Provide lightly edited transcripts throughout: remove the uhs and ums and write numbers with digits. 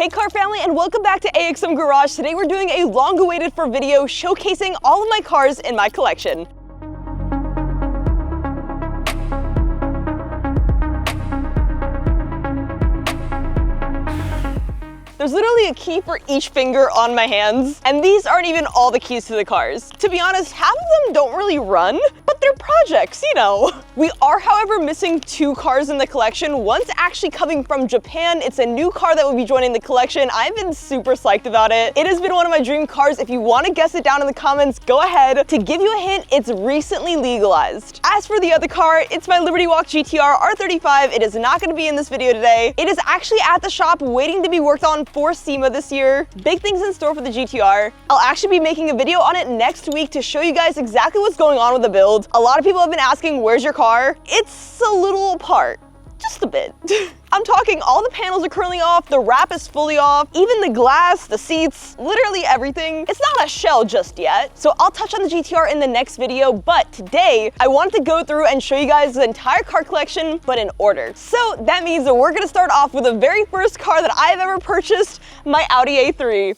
Hey car family, and welcome back to AXM Garage. Today we're doing a long-awaited for video showcasing all of my cars in my collection. There's literally a key for each finger on my hands, and these aren't even all the keys to the cars. To be honest, half of them don't really run, but they're projects, you know. We are, however, missing two cars in the collection. One's actually coming from Japan. It's a new car that will be joining the collection. I've been super psyched about it. It has been one of my dream cars. If you want to guess it down in the comments, go ahead. To give you a hint, it's recently legalized. As for the other car, it's my Liberty Walk GT-R R35. It is not going to be in this video today. It is actually at the shop waiting to be worked on for SEMA this year. Big things in store for the GT-R. I'll actually be making a video on it next week to show you guys exactly what's going on with the build. A lot of people have been asking, where's your car? It's a little apart. Just a bit. I'm talking all the panels are currently off, the wrap is fully off, even the glass, the seats, literally everything. It's not a shell just yet. So I'll touch on the GT-R in the next video, but today I wanted to go through and show you guys the entire car collection, but in order. So that means that we're gonna start off with the very first car that I've ever purchased, my Audi A3.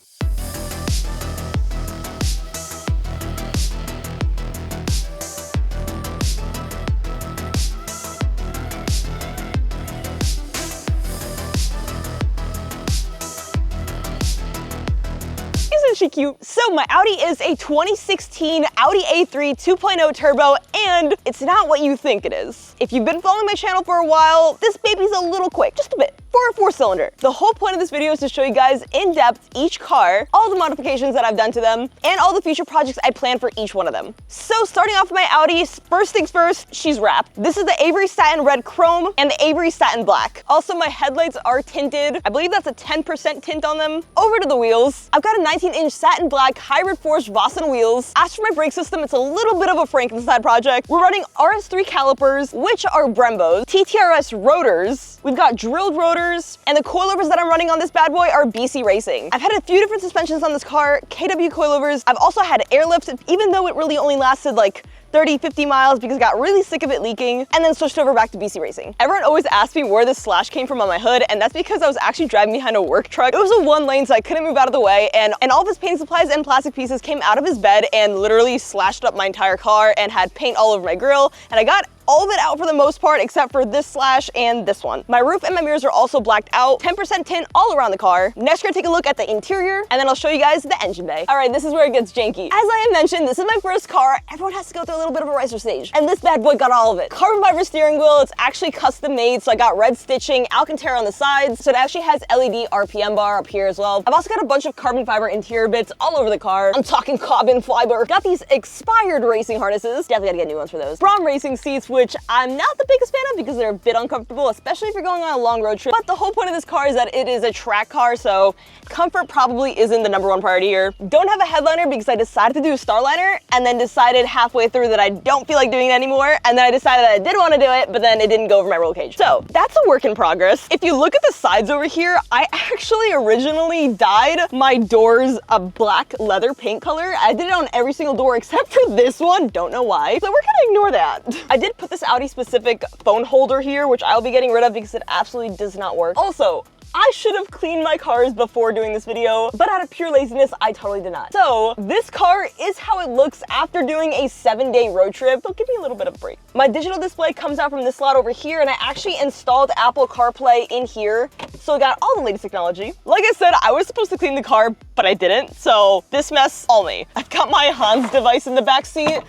Isn't she cute? So my Audi is a 2016 Audi A3 2.0 turbo, and it's not what you think it is. If you've been following my channel for a while, this baby's a little quick, just a bit, for a 4-cylinder. The whole point of this video is to show you guys in depth each car, all the modifications that I've done to them, and all the future projects I plan for each one of them. So starting off with my Audi, first things first, she's wrapped. This is the Avery Satin Red Chrome and the Avery Satin Black. Also, my headlights are tinted. I believe that's a 10% tint on them. Over to the wheels. I've got a 19-inch satin black hybrid forged Vossen wheels. As for my brake system, it's a little bit of a Frankenstein project. We're running RS3 calipers, which are Brembos, TTRS rotors. We've got drilled rotors, and the coilovers that I'm running on this bad boy are BC Racing. I've had a few different suspensions on this car, KW coilovers. I've also had airlift, even though it really only lasted like 30, 50 miles because I got really sick of it leaking, and then switched over back to BC Racing. Everyone always asks me where this slash came from on my hood, and that's because I was actually driving behind a work truck. It was a one lane, so I couldn't move out of the way, and all of his painting supplies and plastic pieces came out of his bed and literally slashed up my entire car and had paint all over my grill, and I got all of it out for the most part, except for this slash and this one. My roof and my mirrors are also blacked out, 10% tint all around the car. Next, we're gonna take a look at the interior, and then I'll show you guys the engine bay. All right, this is where it gets janky. As I had mentioned, this is my first car. Everyone has to go through a little bit of a ricer stage, and this bad boy got all of it. Carbon fiber steering wheel, it's actually custom made, so I got red stitching, Alcantara on the sides, so it actually has LED RPM bar up here as well. I've also got a bunch of carbon fiber interior bits all over the car. I'm talking carbon fiber. Got these expired racing harnesses. Definitely gotta get new ones for those. Brom racing seats, which I'm not the biggest fan of because they're a bit uncomfortable, especially if you're going on a long road trip. But the whole point of this car is that it is a track car, so comfort probably isn't the #1 priority here. Don't have a headliner because I decided to do a Starliner and then decided halfway through that I don't feel like doing it anymore. And then I decided that I did want to do it, but then it didn't go over my roll cage. So that's a work in progress. If you look at the sides over here, I actually originally dyed my doors a black leather paint color. I did it on every single door except for this one. Don't know why. So we're gonna ignore that. I did put this Audi specific phone holder here, which I'll be getting rid of because it absolutely does not work. Also, I should have cleaned my cars before doing this video, but out of pure laziness, I totally did not. So this car is how it looks after doing a 7-day road trip. So give me a little bit of a break. My digital display comes out from this slot over here, and I actually installed Apple CarPlay in here. So I got all the latest technology. Like I said, I was supposed to clean the car, but I didn't. So this mess, all me. I've got my Hans device in the back seat,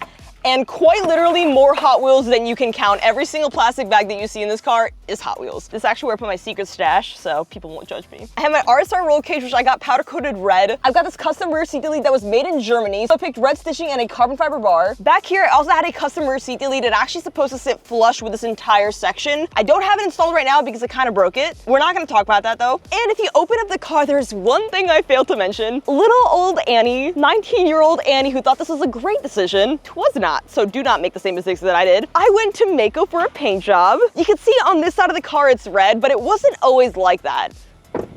and quite literally more Hot Wheels than you can count. Every single plastic bag that you see in this car is Hot Wheels. This is actually where I put my secret stash, so people won't judge me. I have my RSR roll cage, which I got powder coated red. I've got this custom rear seat delete that was made in Germany, so I picked red stitching and a carbon fiber bar. Back here, I also had a custom rear seat delete. It's actually supposed to sit flush with this entire section. I don't have it installed right now because I kind of broke it. We're not gonna talk about that though. And if you open up the car, there's one thing I failed to mention. Little old Annie, 19-year-old Annie, who thought this was a great decision, was not. So do not make the same mistakes that I did. I went to Mako for a paint job. You can see on this side of the car it's red, but it wasn't always like that.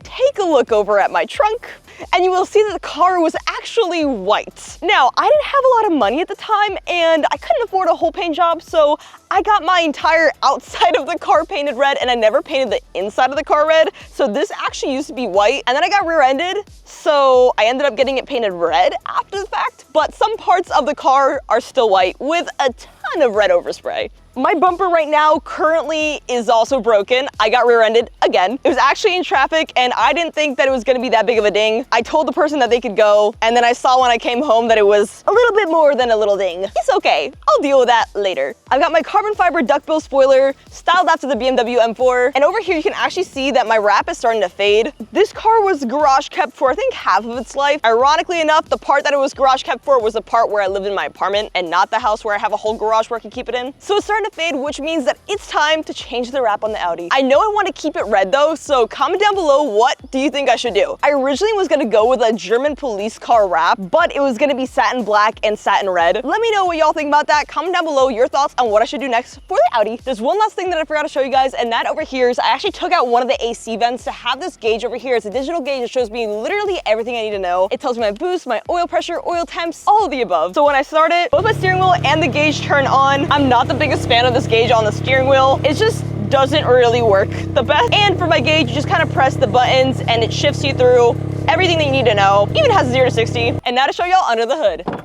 take a look over at my trunk, and you will see that the car was actually white. Now, I didn't have a lot of money at the time, and I couldn't afford a whole paint job, so I got my entire outside of the car painted red, and I never painted the inside of the car red. So this actually used to be white, and then I got rear-ended, so I ended up getting it painted red after the fact, but some parts of the car are still white with a ton of red overspray. My bumper right now currently is also broken. I got rear-ended again. It was actually in traffic and I didn't think that it was gonna be that big of a ding. I told the person that they could go, and then I saw when I came home that it was a little bit more than a little ding. It's okay, I'll deal with that later. I've got my carbon fiber duckbill spoiler styled after the BMW M4, and over here you can actually see that my wrap is starting to fade. This car was garage kept for I think half of its life. Ironically enough, the part that it was garage kept for was the part where I lived in my apartment and not the house where I have a whole garage where I can keep it in. So it's starting to fade, which means that it's time to change the wrap on the Audi. I know I want to keep it red though, so comment down below what do you think I should do. I originally was going to go with a German police car wrap, but it was going to be satin black and satin red. Let me know what y'all think about that. Comment down below your thoughts on what I should do next for the Audi. There's one last thing that I forgot to show you guys, and that over here is I actually took out one of the AC vents to have this gauge over here. It's a digital gauge that shows me literally everything I need to know. It tells me my boost, my oil pressure, oil temps, all of the above. So when I start it, both my steering wheel and the gauge turn on. I'm not the biggest fan of this gauge on the steering wheel. It just doesn't really work the best. And for my gauge, you just kind of press the buttons and it shifts you through everything that you need to know. Even has 0 to 60. And now to show y'all under the hood.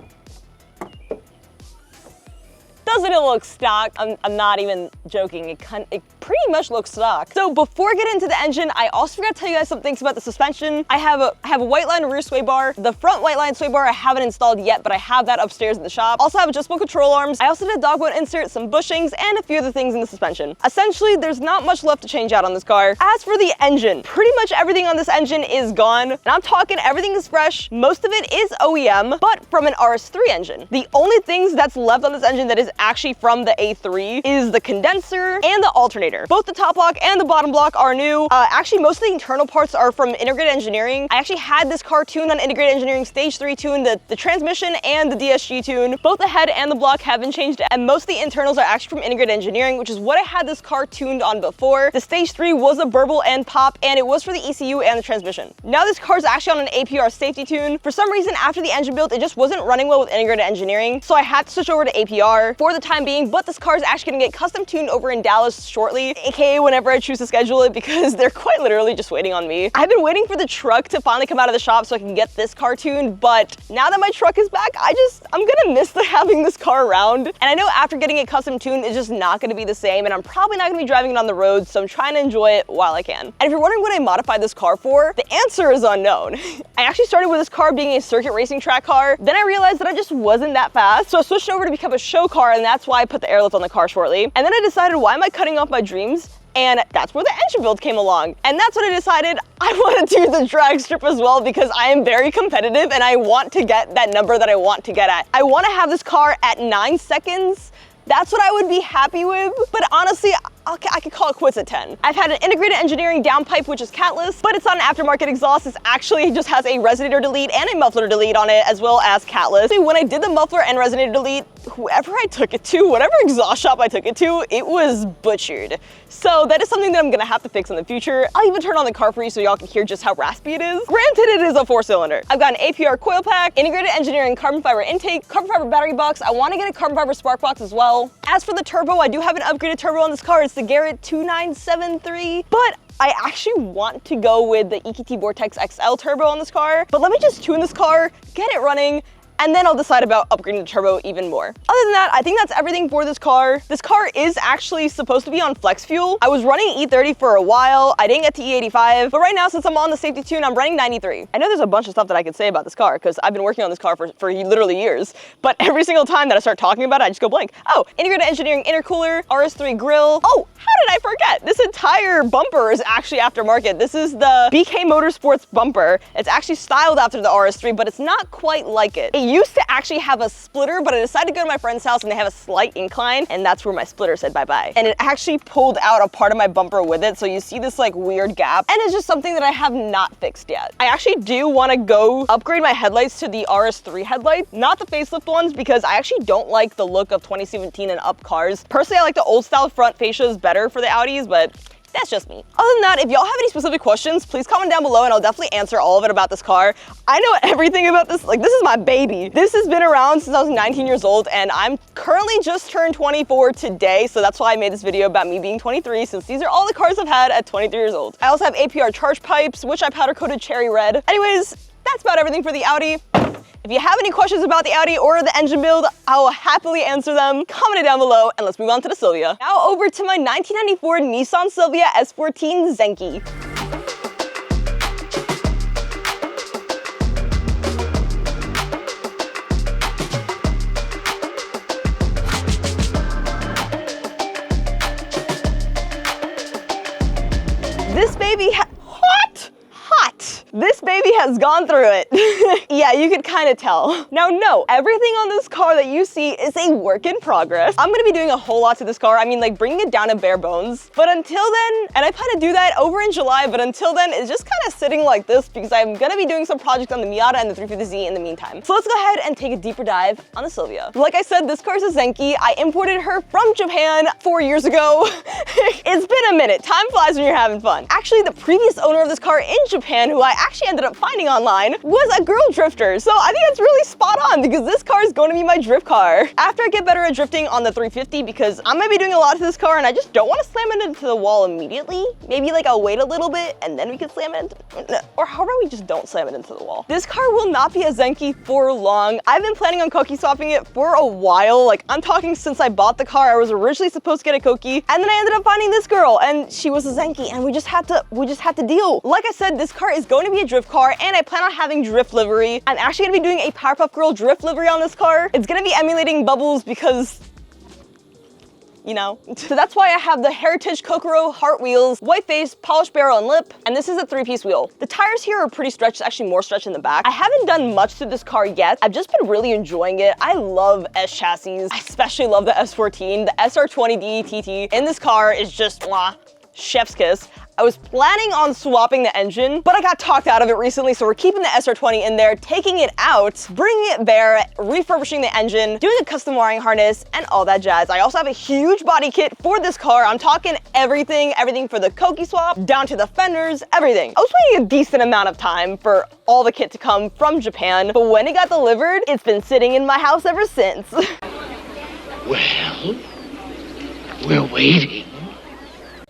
Doesn't it look stock? I'm not even joking. It pretty much looks stock. So before I get into the engine, I also forgot to tell you guys some things about the suspension. I have a white line rear sway bar. The front white line sway bar I haven't installed yet, but I have that upstairs in the shop. Also have adjustable control arms. I also did a dog bone insert, some bushings, and a few other things in the suspension. Essentially, there's not much left to change out on this car. As for the engine, pretty much everything on this engine is gone. And I'm talking everything is fresh. Most of it is OEM, but from an RS3 engine. The only things that's left on this engine that is actually from the A3 is the condenser and the alternator. Both the top block and the bottom block are new. Actually, most of the internal parts are from Integrated Engineering. I actually had this car tuned on Integrated Engineering Stage 3 tune, the transmission and the DSG tune. Both the head and the block have been changed, and most of the internals are actually from Integrated Engineering, which is what I had this car tuned on before. The Stage 3 was a burble and pop, and it was for the ECU and the transmission. Now this car is actually on an APR safety tune. For some reason, after the engine build, it just wasn't running well with Integrated Engineering, so I had to switch over to APR for the time being, but this car is actually gonna get custom tuned over in Dallas shortly, aka whenever I choose to schedule it, because they're quite literally just waiting on me. I've been waiting for the truck to finally come out of the shop so I can get this car tuned, but now that my truck is back, I'm gonna miss having this car around. And I know after getting it custom tuned, it's just not gonna be the same, and I'm probably not gonna be driving it on the road, so I'm trying to enjoy it while I can. And if you're wondering what I modified this car for, the answer is unknown. I actually started with this car being a circuit racing track car, then I realized that I just wasn't that fast, so I switched over to become a show car, and that's why I put the airlift on the car shortly. And then I decided, why am I cutting off my dreams? And that's where the engine build came along. And that's when I decided I want to do the drag strip as well, because I am very competitive and I want to get that number that I want to get at. I want to have this car at 9 seconds. That's what I would be happy with. But honestly, I could call it quits at 10. I've had an Integrated Engineering downpipe, which is catless, but it's not an aftermarket exhaust. It actually just has a resonator delete and a muffler delete on it, as well as catless. So when I did the muffler and resonator delete, whoever I took it to, whatever exhaust shop I took it to, it was butchered. So that is something that I'm gonna have to fix in the future. I'll even turn on the car for you so y'all can hear just how raspy it is. Granted, it is a 4-cylinder. I've got an APR coil pack, Integrated Engineering carbon fiber intake, carbon fiber battery box. I wanna get a carbon fiber spark box as well. As for the turbo, I do have an upgraded turbo on this car. It's the Garrett 2973, but I actually want to go with the EQT Vortex XL turbo on this car. But let me just tune this car, get it running, and then I'll decide about upgrading the turbo even more. Other than that, I think that's everything for this car. This car is actually supposed to be on flex fuel. I was running E30 for a while. I didn't get to E85, but right now, since I'm on the safety tune, I'm running 93. I know there's a bunch of stuff that I could say about this car because I've been working on this car for literally years, but every single time that I start talking about it, I just go blank. Oh, Integrated Engineering intercooler, RS3 grille. Oh, how did I forget? This entire bumper is actually aftermarket. This is the BK Motorsports bumper. It's actually styled after the RS3, but it's not quite like it. It used to actually have a splitter, but I decided to go to my friend's house and they have a slight incline, and that's where my splitter said bye-bye. And it actually pulled out a part of my bumper with it, so you see this like weird gap, and it's just something that I have not fixed yet. I actually do want to go upgrade my headlights to the RS3 headlights, not the facelift ones, because I actually don't like the look of 2017 and up cars. Personally, I like the old style front fascias better for the Audis, but That's just me. Other than that, if y'all have any specific questions, please comment down below and I'll definitely answer all of it about this car. I know everything about this. Like, this is my baby. This has been around since I was 19 years old and I'm currently just turned 24 today. So that's why I made this video about me being 23, since these are all the cars I've had at 23 years old. I also have APR charge pipes, which I powder coated cherry red. Anyways, that's about everything for the Audi. If you have any questions about the Audi or the engine build, I will happily answer them. Comment it down below and let's move on to the Silvia. Now over to my 1994 Nissan Silvia S14 Zenki. This baby This baby has gone through it. Yeah, you could kind of tell. Now, no, everything on this car that you see is a work in progress. I'm gonna be doing a whole lot to this car. I mean, like, bringing it down to bare bones. But until then, and I plan to do that over in July, but until then, it's just kind of sitting like this because I'm gonna be doing some projects on the Miata and the 350Z in the meantime. So let's go ahead and take a deeper dive on the Silvia. Like I said, this car is a Zenki. I imported her from Japan 4 years ago. It's been a minute. Time flies when you're having fun. Actually, the previous owner of this car in Japan, who I actually ended up finding online, was a girl drifter. So I think that's really spot on because this car is going to be my drift car. After I get better at drifting on the 350, because I'm gonna be doing a lot to this car and I just don't want to slam it into the wall immediately. Maybe like I'll wait a little bit and then we can slam it into, or how about we just don't slam it into the wall. This car will not be a Zenki for long. I've been planning on Koki swapping it for a while. Like, I'm talking since I bought the car. I was originally supposed to get a Koki and then I ended up finding this girl and she was a Zenki and we just had to deal. Like I said, this car is going to be a drift car and I plan on having drift livery. I'm actually gonna be doing a Powerpuff Girl drift livery on this car. It's gonna be emulating Bubbles because, you know. So that's why I have the Heritage Kokoro Heart wheels, white face, polished barrel and lip, and this is a 3-piece wheel. The tires here are pretty stretched, actually more stretched in the back. I haven't done much to this car yet. I've just been really enjoying it. I love S chassis. I especially love the S14. The SR20 DETT in this car is just, mwah, chef's kiss. I was planning on swapping the engine, but I got talked out of it recently, so we're keeping the SR20 in there, taking it out, bringing it bare, refurbishing the engine, doing a custom wiring harness, and all that jazz. I also have a huge body kit for this car. I'm talking everything for the Koki swap, down to the fenders, everything. I was waiting a decent amount of time for all the kit to come from Japan, but when it got delivered, it's been sitting in my house ever since. Well, we're waiting.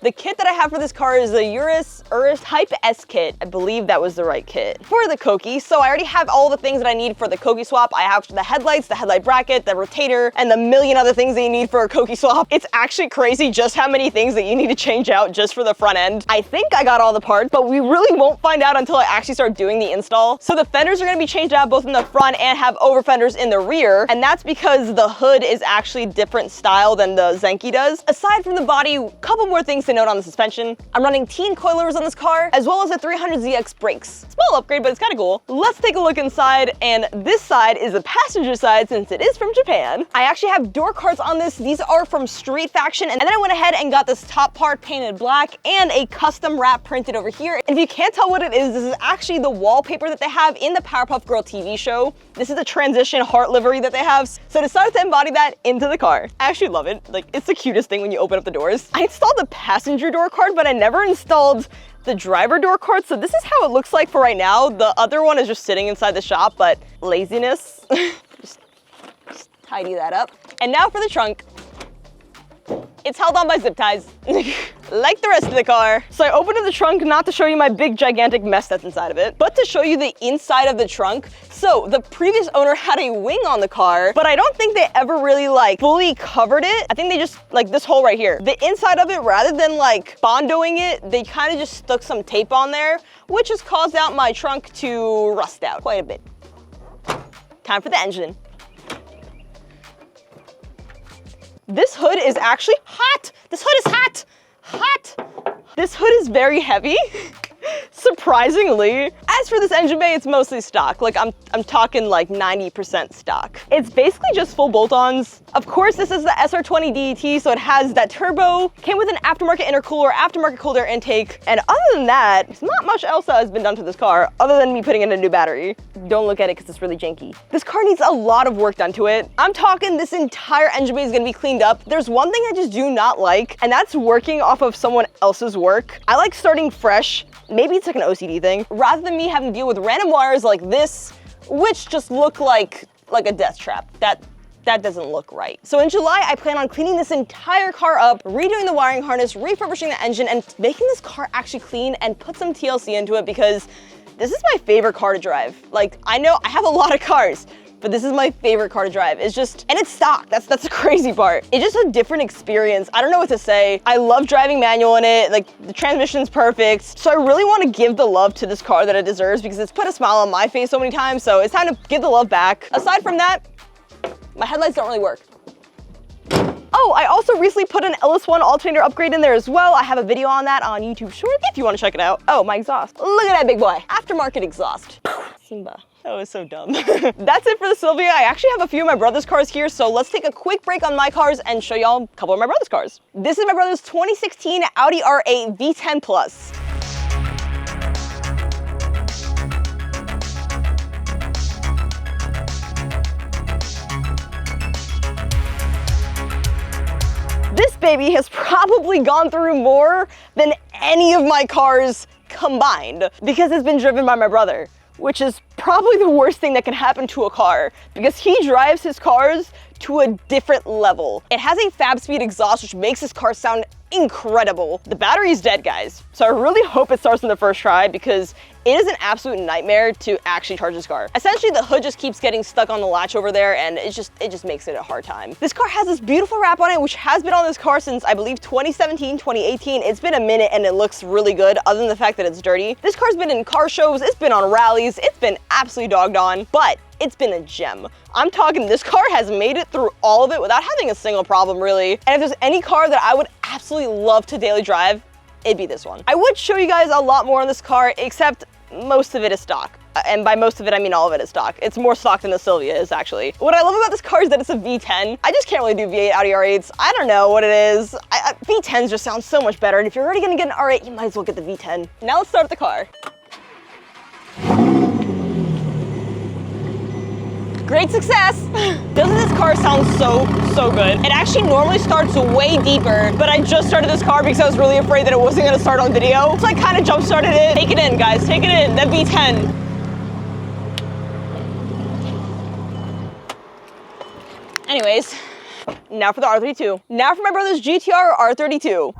The kit that I have for this car is the Urus Type S kit. I believe that was the right kit for the Koki. So I already have all the things that I need for the Koki swap. I have the headlights, the headlight bracket, the rotator, and the million other things that you need for a Koki swap. It's actually crazy just how many things that you need to change out just for the front end. I think I got all the parts, but we really won't find out until I actually start doing the install. So the fenders are gonna be changed out both in the front and have over fenders in the rear. And that's because the hood is actually different style than the Zenki does. Aside from the body, a couple more things to note on the suspension. I'm running teen coilovers on this car, as well as a 300ZX brakes. Small upgrade, but it's kind of cool. Let's take a look inside, and this side is the passenger side since it is from Japan. I actually have door cards on this. These are from Street Faction, and then I went ahead and got this top part painted black and a custom wrap printed over here. And if you can't tell what it is, this is actually the wallpaper that they have in the Powerpuff Girl TV show. This is a transition heart livery that they have, so I decided to embody that into the car. I actually love it. Like, it's the cutest thing when you open up the doors. I installed the passenger door card, but I never installed the driver door card, so this is how it looks like for right now. The other one is just sitting inside the shop, but laziness. just tidy that up. And now for the trunk. It's held on by zip ties, like the rest of the car. So I opened up the trunk not to show you my big gigantic mess that's inside of it, but to show you the inside of the trunk. So the previous owner had a wing on the car, but I don't think they ever really like fully covered it. I think they just, like this hole right here, the inside of it, rather than like bondoing it, they kind of just stuck some tape on there, which has caused out my trunk to rust out quite a bit. Time for the engine. This hood is actually hot. This hood is hot. Hot. This hood is very heavy. Surprisingly. As for this engine bay, it's mostly stock. Like I'm talking like 90% stock. It's basically just full bolt-ons. Of course, this is the SR20 DET, so it has that turbo, came with an aftermarket intercooler, aftermarket cold air intake, and other than that, there's not much else that has been done to this car, other than me putting in a new battery. Don't look at it because it's really janky. This car needs a lot of work done to it. I'm talking this entire engine bay is gonna be cleaned up. There's one thing I just do not like, and that's working off of someone else's work. I like starting fresh. Maybe it's like an OCD thing, rather than me having to deal with random wires like this, which just look like a death trap. That doesn't look right. So in July, I plan on cleaning this entire car up, redoing the wiring harness, refurbishing the engine, and making this car actually clean and put some TLC into it because this is my favorite car to drive. Like, I know I have a lot of cars, but this is my favorite car to drive. It's just, and it's stock. That's the crazy part. It's just a different experience. I don't know what to say. I love driving manual in it. Like, the transmission's perfect. So I really want to give the love to this car that it deserves because it's put a smile on my face so many times. So it's time to give the love back. Aside from that, my headlights don't really work. Oh, I also recently put an LS1 alternator upgrade in there as well. I have a video on that on YouTube Short if you want to check it out. Oh, my exhaust. Look at that big boy. Aftermarket exhaust. Simba. That was so dumb. That's it for the Silvia. I actually have a few of my brother's cars here, so let's take a quick break on my cars and show y'all a couple of my brother's cars. This is my brother's 2016 Audi R8 V10 Plus. This baby has probably gone through more than any of my cars combined because it's been driven by my brother, which is probably the worst thing that can happen to a car because he drives his cars to a different level. It has a fab speed exhaust, which makes this car sound incredible. The battery's dead, guys, so I really hope it starts in the first try because it is an absolute nightmare to actually charge this car. Essentially, the hood just keeps getting stuck on the latch over there, and it just makes it a hard time. This car has this beautiful wrap on it, which has been on this car since, I believe, 2017, 2018. It's been a minute, and it looks really good, other than the fact that it's dirty. This car's been in car shows, it's been on rallies, it's been absolutely dogged on, but it's been a gem. I'm talking this car has made it through all of it without having a single problem, really. And if there's any car that I would absolutely love to daily drive, it'd be this one. I would show you guys a lot more on this car, except most of it is stock. And by most of it, I mean all of it is stock. It's more stock than the Silvia is, actually. What I love about this car is that it's a V10. I just can't really do V8 Audi R8s. I don't know what it is. V10s just sound so much better. And if you're already gonna get an R8, you might as well get the V10. Now let's start the car. Great success! Doesn't this car sound so good? It actually normally starts way deeper, but I just started this car because I was really afraid that it wasn't gonna start on video. So I kind of jump started it. Take it in, guys, take it in, that V10. Anyways, now for the R32. Now for my brother's GT-R R35.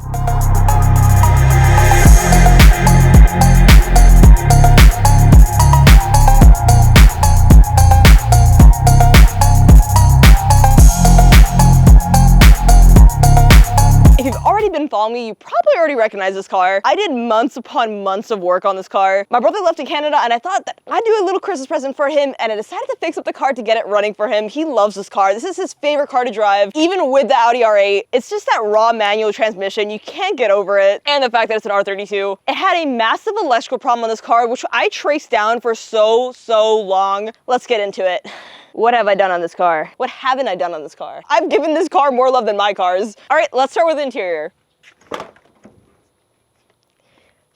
If you've already been following me, you probably already recognize this car. I did months upon months of work on this car. My brother left in Canada and I thought that I'd do a little Christmas present for him, and I decided to fix up the car to get it running for him. He loves this car. This is his favorite car to drive, even with the Audi R8. It's just that raw manual transmission. You can't get over it. And the fact that it's an R32. It had a massive electrical problem on this car, which I traced down for so long. Let's get into it. What have I done on this car? What haven't I done on this car? I've given this car more love than my cars. All right, let's start with the interior.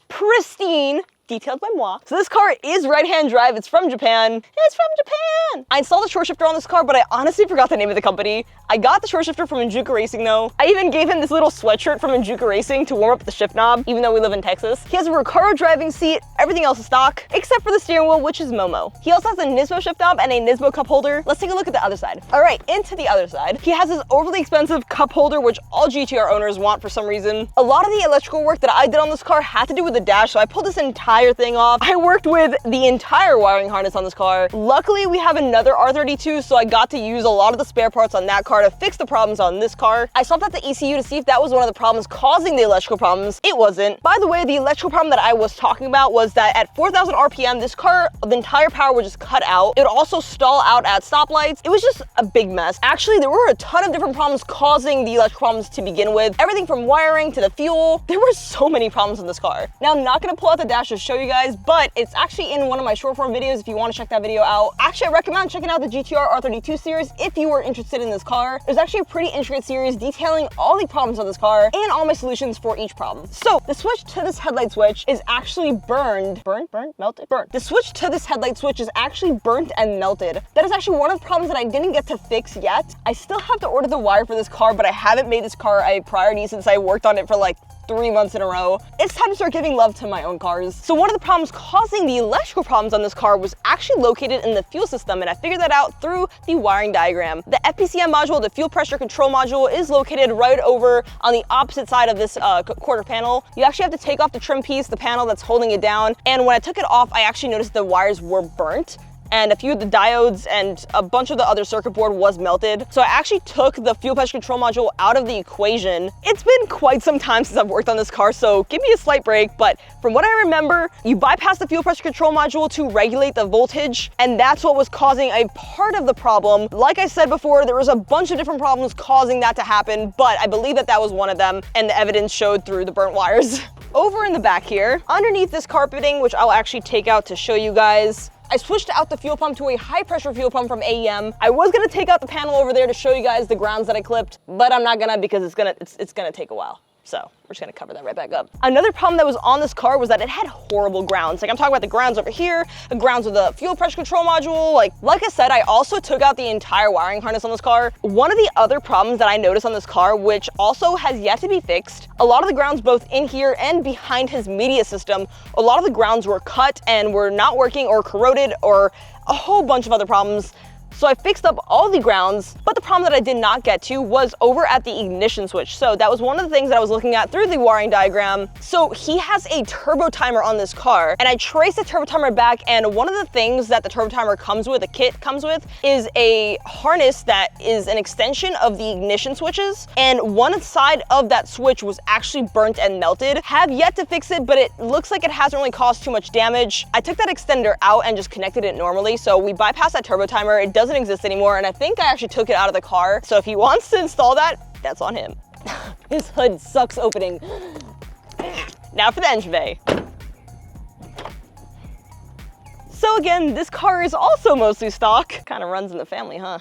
Pristine. Detailed by moi. So this car is right-hand drive. It's from Japan. It's from Japan! I installed a short shifter on this car, but I honestly forgot the name of the company. I got the short shifter from Enjuka Racing though. I even gave him this little sweatshirt from Enjuka Racing to warm up the shift knob, even though we live in Texas. He has a Recaro driving seat. Everything else is stock, except for the steering wheel, which is Momo. He also has a Nismo shift knob and a Nismo cup holder. Let's take a look at the other side. All right, into the other side. He has this overly expensive cup holder, which all GT-R owners want for some reason. A lot of the electrical work that I did on this car had to do with the dash, so I pulled this entire entire thing off. I worked with the entire wiring harness on this car. Luckily, we have another R32, so I got to use a lot of the spare parts on that car to fix the problems on this car. I swapped out the ECU to see if that was one of the problems causing the electrical problems. It wasn't. By the way, the electrical problem that I was talking about was that at 4,000 RPM, this car, the entire power would just cut out. It would also stall out at stoplights. It was just a big mess. Actually, there were a ton of different problems causing the electrical problems to begin with. Everything from wiring to the fuel. There were so many problems in this car. Now, I'm not gonna pull out the dash to show you guys, but it's actually in one of my short form videos if you wanna check that video out. Actually, I recommend checking out the GT-R R32 series if you were interested in this car. There's actually a pretty intricate series detailing all the problems of this car and all my solutions for each problem. So, the switch to this headlight switch is actually melted? The switch to this headlight switch is actually burnt and melted. That is actually one of the problems that I didn't get to fix yet. I still have to order the wire for this car, but I haven't made this car a priority since I worked on it for like 3 months in a row. It's time to start giving love to my own cars. So one of the problems causing the electrical problems on this car was actually located in the fuel system, and I figured that out through the wiring diagram. The FPCM module, the fuel pressure control module, is located right over on the opposite side of this quarter panel. You actually have to take off the trim piece, the panel that's holding it down, and when I took it off, I actually noticed the wires were burnt, and a few of the diodes and a bunch of the other circuit board was melted. So I actually took the fuel pressure control module out of the equation. It's been quite some time since I've worked on this car, so give me a slight break, but from what I remember, you bypass the fuel pressure control module to regulate the voltage, and that's what was causing a part of the problem. Like I said before, there was a bunch of different problems causing that to happen, but I believe that that was one of them, and the evidence showed through the burnt wires. Over in the back here, underneath this carpeting, which I'll actually take out to show you guys, I switched out the fuel pump to a high pressure fuel pump from AEM. I was gonna take out the panel over there to show you guys the grounds that I clipped, but I'm not gonna because it's gonna take a while. So we're just gonna cover that right back up. Another problem that was on this car was that it had horrible grounds. Like I'm talking about the grounds over here, the grounds of the fuel pressure control module. Like I said, I also took out the entire wiring harness on this car. One of the other problems that I noticed on this car, which also has yet to be fixed, a lot of the grounds both in here and behind his media system, a lot of the grounds were cut and were not working or corroded or a whole bunch of other problems. So I fixed up all the grounds, but the problem that I did not get to was over at the ignition switch. So that was one of the things that I was looking at through the wiring diagram. So he has a turbo timer on this car, and I traced the turbo timer back, and one of the things that the turbo timer comes with, the kit comes with, is a harness that is an extension of the ignition switches, and one side of that switch was actually burnt and melted. Have yet to fix it, but it looks like it hasn't really caused too much damage. I took that extender out and just connected it normally, so we bypassed that turbo timer. It doesn't exist anymore, and I think I actually took it out of the car. So if he wants to install that, that's on him. His hood sucks opening. Now for the engine bay. So again, this car is also mostly stock. Kind of runs in the family, huh?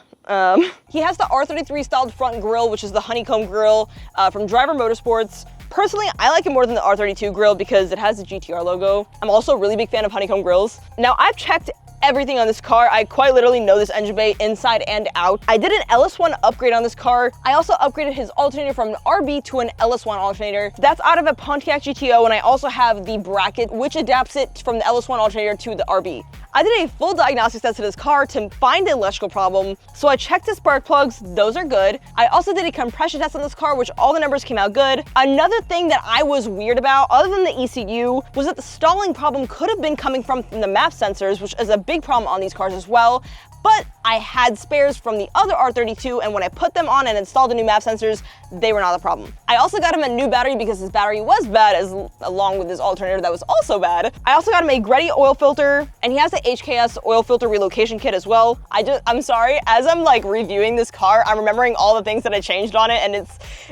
He has the R33 styled front grille, which is the honeycomb grille from Driver Motorsports. Personally, I like it more than the R32 grille because it has the GT-R logo. I'm also a really big fan of honeycomb grills. Now, I've checked everything on this car. I quite literally know this engine bay inside and out. I did an LS1 upgrade on this car. I also upgraded his alternator from an RB to an LS1 alternator. That's out of a Pontiac GTO, and I also have the bracket, which adapts it from the LS1 alternator to the RB. I did a full diagnostic test of this car to find the electrical problem. So I checked the spark plugs, those are good. I also did a compression test on this car, which all the numbers came out good. Another thing that I was weird about, other than the ECU, was that the stalling problem could have been coming from the MAP sensors, which is a big problem on these cars as well. But I had spares from the other R32, and when I put them on and installed the new MAP sensors, they were not a problem. I also got him a new battery because his battery was bad, along with his alternator that was also bad. I also got him a Greddy oil filter, and he has the HKS oil filter relocation kit as well. I'm sorry, as I'm like reviewing this car, I'm remembering all the things that I changed on it, and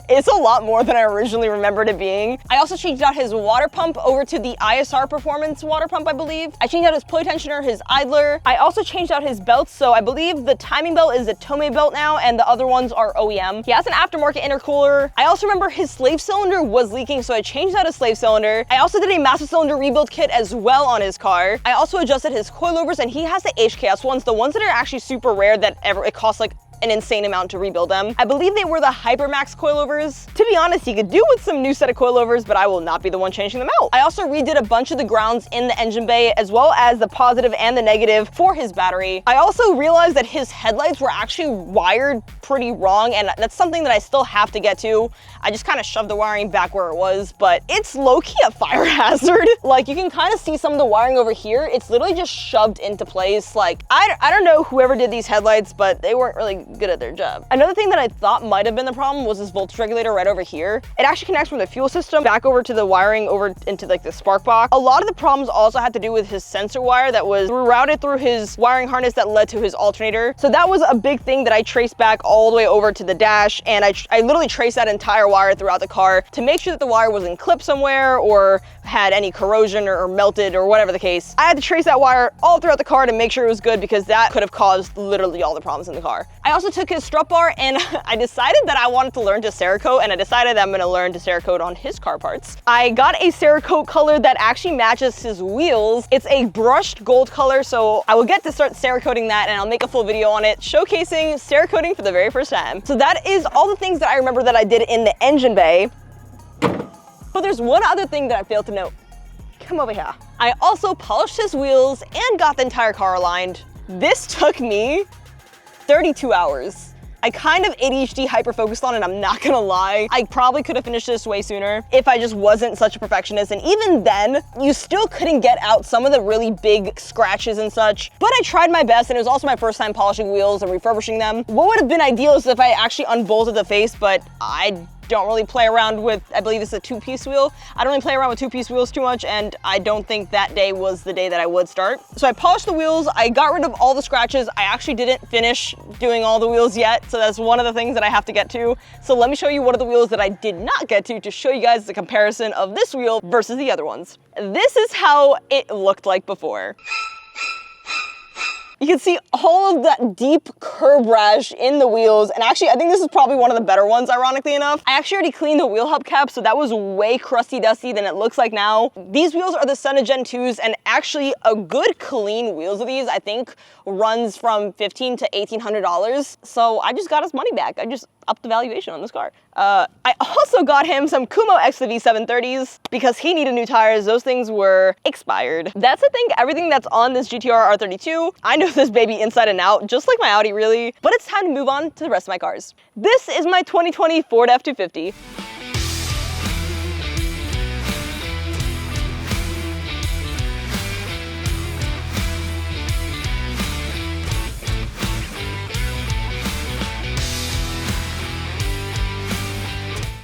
it's a lot more than I originally remembered it being. I also changed out his water pump over to the ISR Performance water pump, I believe. I changed out his pulley tensioner, his idler. I also changed out his belts, so I believe the timing belt is a Tomei belt now, and the other ones are OEM. He has an aftermarket intercooler. I also remember his slave cylinder was leaking, so I changed out his slave cylinder. I also did a master cylinder rebuild kit as well on his car. I also adjusted his coilovers, and he has the HKS ones, the ones that are actually super rare that it costs like an insane amount to rebuild them. I believe they were the Hypermax coilovers. To be honest, you could do with some new set of coilovers, but I will not be the one changing them out. I also redid a bunch of the grounds in the engine bay, as well as the positive and the negative for his battery. I also realized that his headlights were actually wired pretty wrong, and that's something that I still have to get to. I just kind of shoved the wiring back where it was, but it's low-key a fire hazard. Like, you can kind of see some of the wiring over here. It's literally just shoved into place. Like, I don't know whoever did these headlights, but they weren't really good at their job. Another thing that I thought might have been the problem was this voltage regulator right over here. It actually connects from the fuel system back over to the wiring over into like the spark box. A lot of the problems also had to do with his sensor wire that was routed through his wiring harness that led to his alternator. So that was a big thing that I traced back all the way over to the dash, and I literally traced that entire wire throughout the car to make sure that the wire wasn't clipped somewhere or had any corrosion or melted or whatever the case. I had to trace that wire all throughout the car to make sure it was good, because that could have caused literally all the problems in the car. I also took his strut bar and I decided that I wanted to learn to Cerakote, and I decided that I'm gonna learn to Cerakote on his car parts. I got a Cerakote color that actually matches his wheels. It's a brushed gold color, so I will get to start Cerakoting that, and I'll make a full video on it showcasing Cerakoting for the very first time. So that is all the things that I remember that I did in the engine bay. But there's one other thing that I failed to note. Come over here. I also polished his wheels and got the entire car aligned. This took me 32 hours. I kind of ADHD hyper-focused on it, I'm not gonna lie. I probably could have finished this way sooner if I just wasn't such a perfectionist, and even then, you still couldn't get out some of the really big scratches and such. But I tried my best, and it was also my first time polishing wheels and refurbishing them. What would have been ideal is if I actually unbolted the face, but I don't really play around with, I believe it's a two-piece wheel. I don't really play around with two-piece wheels too much, and I don't think that day was the day that I would start. So I polished the wheels, I got rid of all the scratches. I actually didn't finish doing all the wheels yet, so that's one of the things that I have to get to. So let me show you one of the wheels that I did not get to show you guys the comparison of this wheel versus the other ones. This is how it looked like before. You can see all of that deep curb rash in the wheels, and actually I think this is probably one of the better ones, ironically enough. I actually already cleaned the wheel hub cap, so that was way crusty dusty than it looks like now. These wheels are the Senna Gen 2s, and actually a good clean wheels of these I think runs from $1,500 to $1,800. So I just got his money back. I just upped the valuation on this car. I also got him some Kumo XV 730s because he needed new tires. Those things were expired. That's I think everything that's on this GT-R R35. I know this baby inside and out, just like my Audi really, but it's time to move on to the rest of my cars. This is my 2020 Ford F250.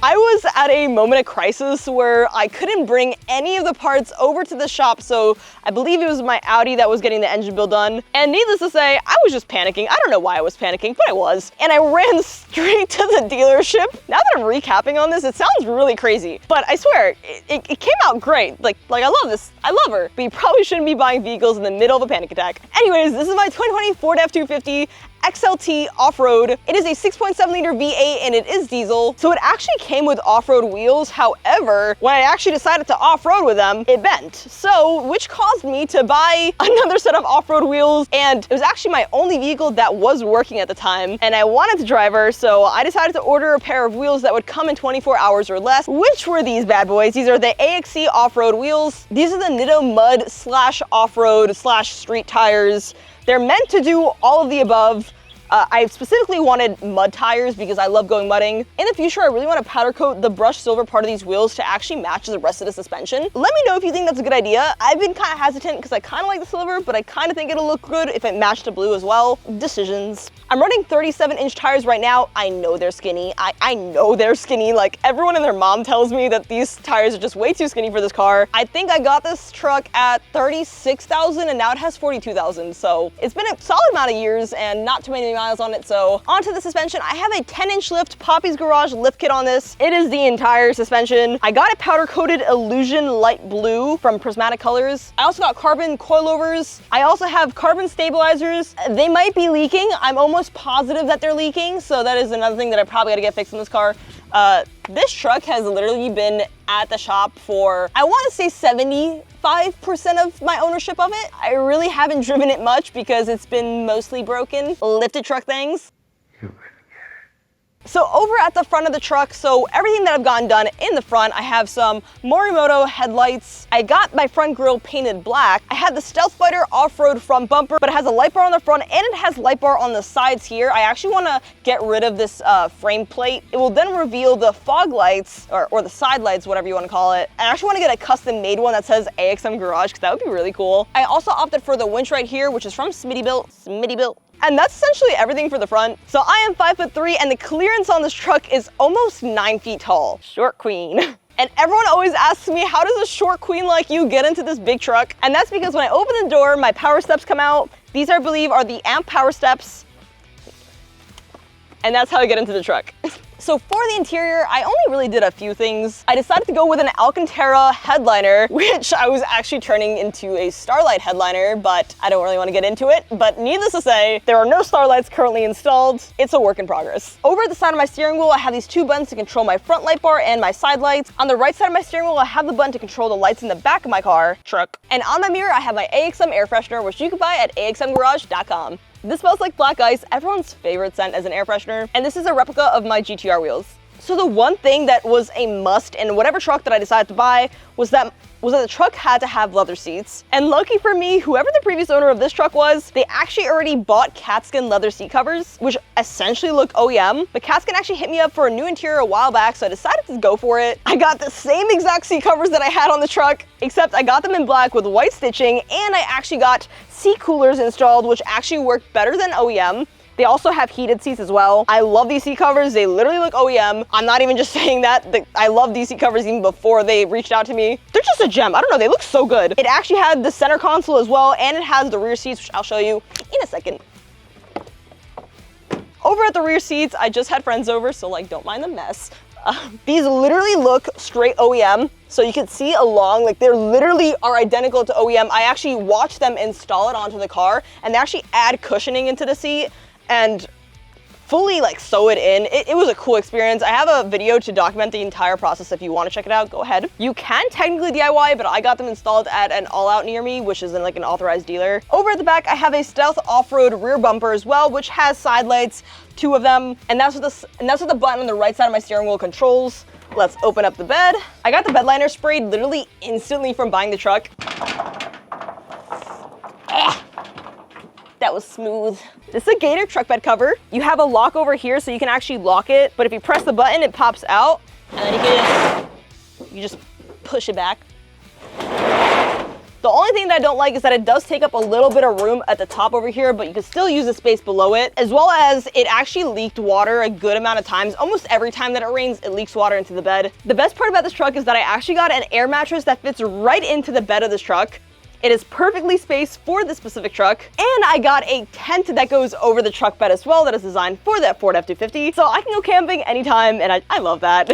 I was at a moment of crisis where I couldn't bring any of the parts over to the shop, so I believe it was my Audi that was getting the engine build done. And needless to say, I was just panicking. I don't know why I was panicking, but I was. And I ran straight to the dealership. Now that I'm recapping on this, it sounds really crazy, but I swear, it came out great. Like I love this. I love her. But you probably shouldn't be buying vehicles in the middle of a panic attack. Anyways, this is my 2020 Ford F250. XLT off-road. It is a 6.7 liter V8 and it is diesel, so it actually came with off-road wheels. However, when I actually decided to off-road with them, it bent. So, which caused me to buy another set of off-road wheels, and it was actually my only vehicle that was working at the time, and I wanted to drive her, so I decided to order a pair of wheels that would come in 24 hours or less, which were these bad boys. These are the AXM off-road wheels. These are the Nitto mud slash off-road slash street tires. They're meant to do all of the above. I specifically wanted mud tires because I love going mudding. In the future, I really want to powder coat the brushed silver part of these wheels to actually match the rest of the suspension. Let me know if you think that's a good idea. I've been kind of hesitant because I kind of like the silver, but I kind of think it'll look good if it matched the blue as well. Decisions. I'm running 37-inch tires right now. I know they're skinny. I know they're skinny. Like, everyone and their mom tells me that these tires are just way too skinny for this car. I think I got this truck at 36,000 and now it has 42,000. So it's been a solid amount of years and not too many miles on it. So onto the suspension. I have a 10-inch lift Poppy's Garage lift kit on this. It is the entire suspension. I got it powder coated Illusion light blue from Prismatic Colors. I also got carbon coilovers. I also have carbon stabilizers. They might be leaking. I'm almost positive that they're leaking. So that is another thing that I probably gotta get fixed in this car. This truck has literally been at the shop for, I want to say 75% of my ownership of it. I really haven't driven it much because it's been mostly broken. Lifted truck things. So over at the front of the truck, so everything that I've gotten done in the front, I have some Morimoto headlights. I got my front grille painted black. I had the Stealth Fighter off-road front bumper, but it has a light bar on the front and it has light bar on the sides here. I actually want to get rid of this frame plate. It will then reveal the fog lights or the side lights, whatever you want to call it. I actually want to get a custom made one that says AXM Garage because that would be really cool. I also opted for the winch right here, which is from Smittybuilt. And that's essentially everything for the front. So I am 5'3" and the clearance on this truck is almost 9 feet tall. Short queen. And everyone always asks me, how does a short queen like you get into this big truck? And that's because when I open the door, my power steps come out. These, I believe, are the amp power steps. And that's how I get into the truck. So for the interior, I only really did a few things. I decided to go with an Alcantara headliner, which I was actually turning into a Starlight headliner, but I don't really want to get into it. But needless to say, there are no Starlights currently installed. It's a work in progress. Over at the side of my steering wheel, I have these two buttons to control my front light bar and my side lights. On the right side of my steering wheel, I have the button to control the lights in the back of my truck. And on my mirror, I have my AXM air freshener, which you can buy at axmgarage.com. This smells like black ice, everyone's favorite scent as an air freshener, and this is a replica of my GT-R wheels. So the one thing that was a must in whatever truck that I decided to buy was that the truck had to have leather seats. And lucky for me, whoever the previous owner of this truck was, they actually already bought Catskin leather seat covers, which essentially look OEM. But Catskin actually hit me up for a new interior a while back, so I decided to go for it. I got the same exact seat covers that I had on the truck, except I got them in black with white stitching, and I actually got seat coolers installed, which actually work better than OEM. They also have heated seats as well. I love these seat covers. They literally look OEM. I'm not even just saying that. I love these seat covers even before they reached out to me. They're just a gem. I don't know, they look so good. It actually had the center console as well, and it has the rear seats, which I'll show you in a second. Over at the rear seats, I just had friends over, so like, don't mind the mess. These literally look straight OEM, so you can see along, like they literally are identical to OEM. I actually watched them install it onto the car, and they actually add cushioning into the seat and fully like sew it in. It was a cool experience. I have a video to document the entire process. If you want to check it out, go ahead. You can technically DIY, but I got them installed at an All Out near me, which is in like an authorized dealer. Over at the back, I have a Stealth off-road rear bumper as well, which has side lights, 2 of them, and that's what the button on the right side of my steering wheel controls. Let's open up the bed. I got the bed liner sprayed literally instantly from buying the truck. That was smooth. This is a Gator truck bed cover. You have a lock over here so you can actually lock it, but if you press the button, it pops out, and then you just push it back. The only thing that I don't like is that it does take up a little bit of room at the top over here, but you can still use the space below it, as well as it actually leaked water a good amount of times. Almost every time that it rains, it leaks water into the bed. The best part about this truck is that I actually got an air mattress that fits right into the bed of this truck. It is perfectly spaced for this specific truck. And I got a tent that goes over the truck bed as well that is designed for that Ford F-250. So I can go camping anytime, and I love that.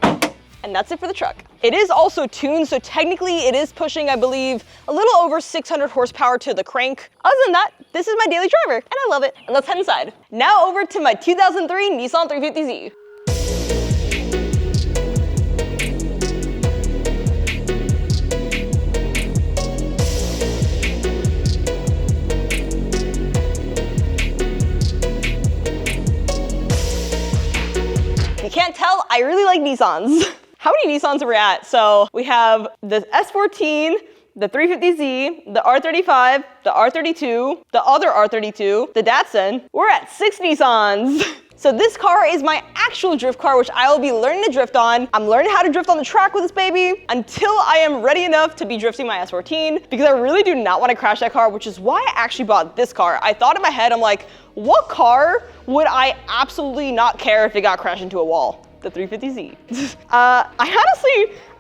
And that's it for the truck. It is also tuned, so technically it is pushing, I believe, a little over 600 horsepower to the crank. Other than that, this is my daily driver, and I love it. And let's head inside. Now over to my 2003 Nissan 350Z. You can't tell, I really like Nissans. How many Nissans are we at? So we have the S14, the 350Z, the R35, the R32, the other R32, the Datsun. We're at 6 Nissans. So this car is my actual drift car, which I will be learning to drift on. I'm learning how to drift on the track with this baby until I am ready enough to be drifting my S14, because I really do not want to crash that car, which is why I actually bought this car. I thought in my head, I'm like, what car would I absolutely not care if it got crashed into a wall? The 350Z.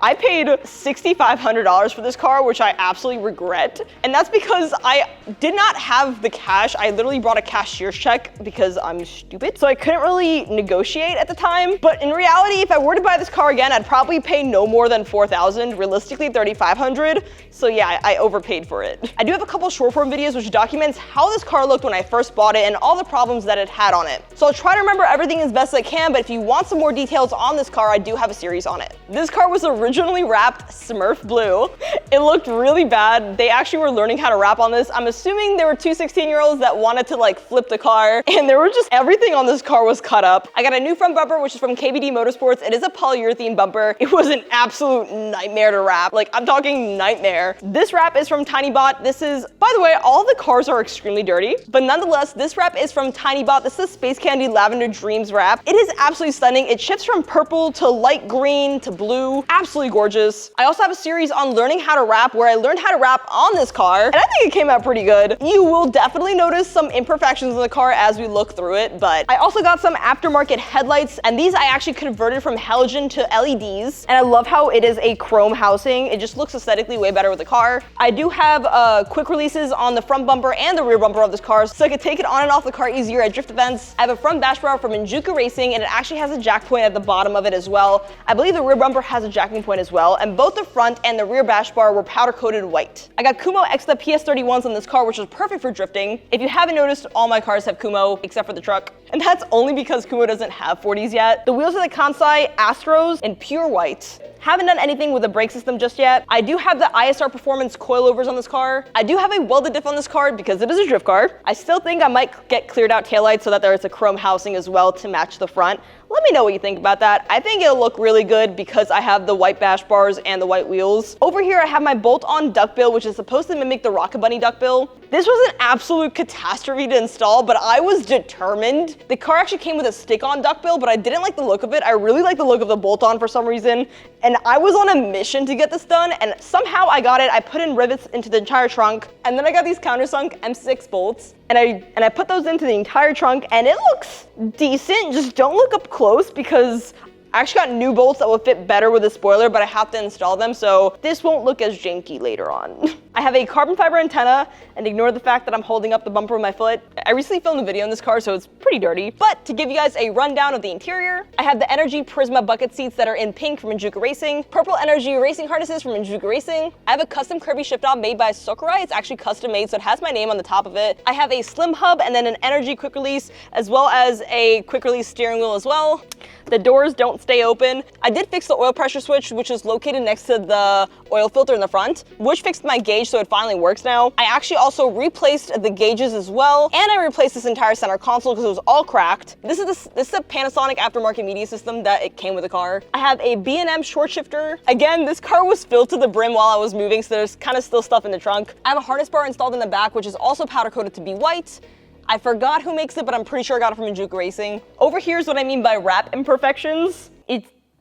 I paid $6,500 for this car, which I absolutely regret. And that's because I did not have the cash. I literally brought a cashier's check because I'm stupid. So I couldn't really negotiate at the time. But in reality, if I were to buy this car again, I'd probably pay no more than $4,000, realistically $3,500. So yeah, I overpaid for it. I do have a couple short form videos which documents how this car looked when I first bought it and all the problems that it had on it. So I'll try to remember everything as best as I can, but if you want some more details on this car, I do have a series on it. This car was originally originally wrapped Smurf blue. It looked really bad. They actually were learning how to wrap on this. I'm assuming there were two 16-year-olds that wanted to like flip the car, and there were just, everything on this car was cut up. I got a new front bumper, which is from KBD Motorsports. It is a polyurethane bumper. It was an absolute nightmare to wrap. Like, I'm talking nightmare. This wrap is from TinyBot. This is, by the way, all the cars are extremely dirty, but nonetheless, this wrap is from TinyBot. This is Space Candy Lavender Dreams wrap. It is absolutely stunning. It shifts from purple to light green to blue. Absolutely gorgeous. I also have a series on learning how to wrap where I learned how to wrap on this car, and I think it came out pretty good. You will definitely notice some imperfections in the car as we look through it, but I also got some aftermarket headlights, and these I actually converted from halogen to LEDs, and I love how it is a chrome housing. It just looks aesthetically way better with the car. I do have quick releases on the front bumper and the rear bumper of this car, so I could take it on and off the car easier at drift events. I have a front bash bar from Injuku Racing, and it actually has a jack point at the bottom of it as well. I believe the rear bumper has a jacking point as well, and both the front and the rear bash bar were powder coated white. I got Kumo Exta PS31s on this car, which is perfect for drifting. If you haven't noticed, all my cars have Kumo except for the truck, and that's only because Kumo doesn't have 40s yet. The wheels are the Kansai Astros in pure white. Haven't done anything with the brake system just yet. I do have the ISR Performance coilovers on this car. I do have a welded diff on this car because it is a drift car. I still think I might get cleared out taillights so that there is a chrome housing as well to match the front. Let me know what you think about that. I think it'll look really good because I have the white bash bars and the white wheels. Over here, I have my bolt-on duckbill, which is supposed to mimic the Rocket Bunny duckbill. This was an absolute catastrophe to install, but I was determined. The car actually came with a stick-on duckbill, but I didn't like the look of it. I really like the look of the bolt-on for some reason, and I was on a mission to get this done, and somehow I got it. I put in rivets into the entire trunk, and then I got these countersunk M6 bolts, and I put those into the entire trunk, and it looks decent. Just don't look up close because I actually got new bolts that will fit better with the spoiler, but I have to install them, so this won't look as janky later on. I have a carbon fiber antenna, and ignore the fact that I'm holding up the bumper with my foot. I recently filmed a video in this car, so it's pretty dirty. But to give you guys a rundown of the interior, I have the Energy Prisma bucket seats that are in pink from Injuku Racing, purple Energy racing harnesses from Injuku Racing. I have a custom Kirby shift knob made by Sakurai. It's actually custom made, so it has my name on the top of it. I have a slim hub and then an Energy quick release, as well as a quick release steering wheel as well. The doors don't stay open. I did fix the oil pressure switch, which is located next to the oil filter in the front, which fixed my gauge, so it finally works now. I actually also replaced the gauges as well, and I replaced this entire center console because it was all cracked. This is a Panasonic aftermarket media system that it came with the car. I have a B&M short shifter. Again, this car was filled to the brim while I was moving, so there's kind of still stuff in the trunk. I have a harness bar installed in the back, which is also powder coated to be white. I forgot who makes it, but I'm pretty sure I got it from Injuku Racing. Over here is what I mean by wrap imperfections.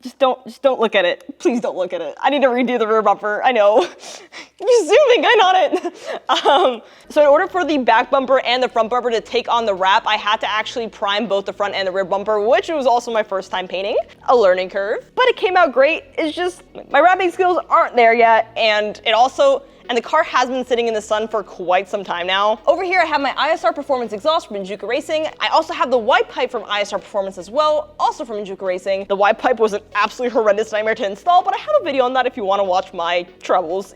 Just don't look at it. Please don't look at it. I need to redo the rear bumper. I know. You're zooming in on it. So in order for the back bumper and the front bumper to take on the wrap, I had to actually prime both the front and the rear bumper, which was also my first time painting. A learning curve. But it came out great. It's just my wrapping skills aren't there yet, and the car has been sitting in the sun for quite some time now. Over here, I have my ISR Performance exhaust from Injuku Racing. I also have the white pipe from ISR Performance as well, also from Injuku Racing. The white pipe was an absolutely horrendous nightmare to install, but I have a video on that if you want to watch my troubles.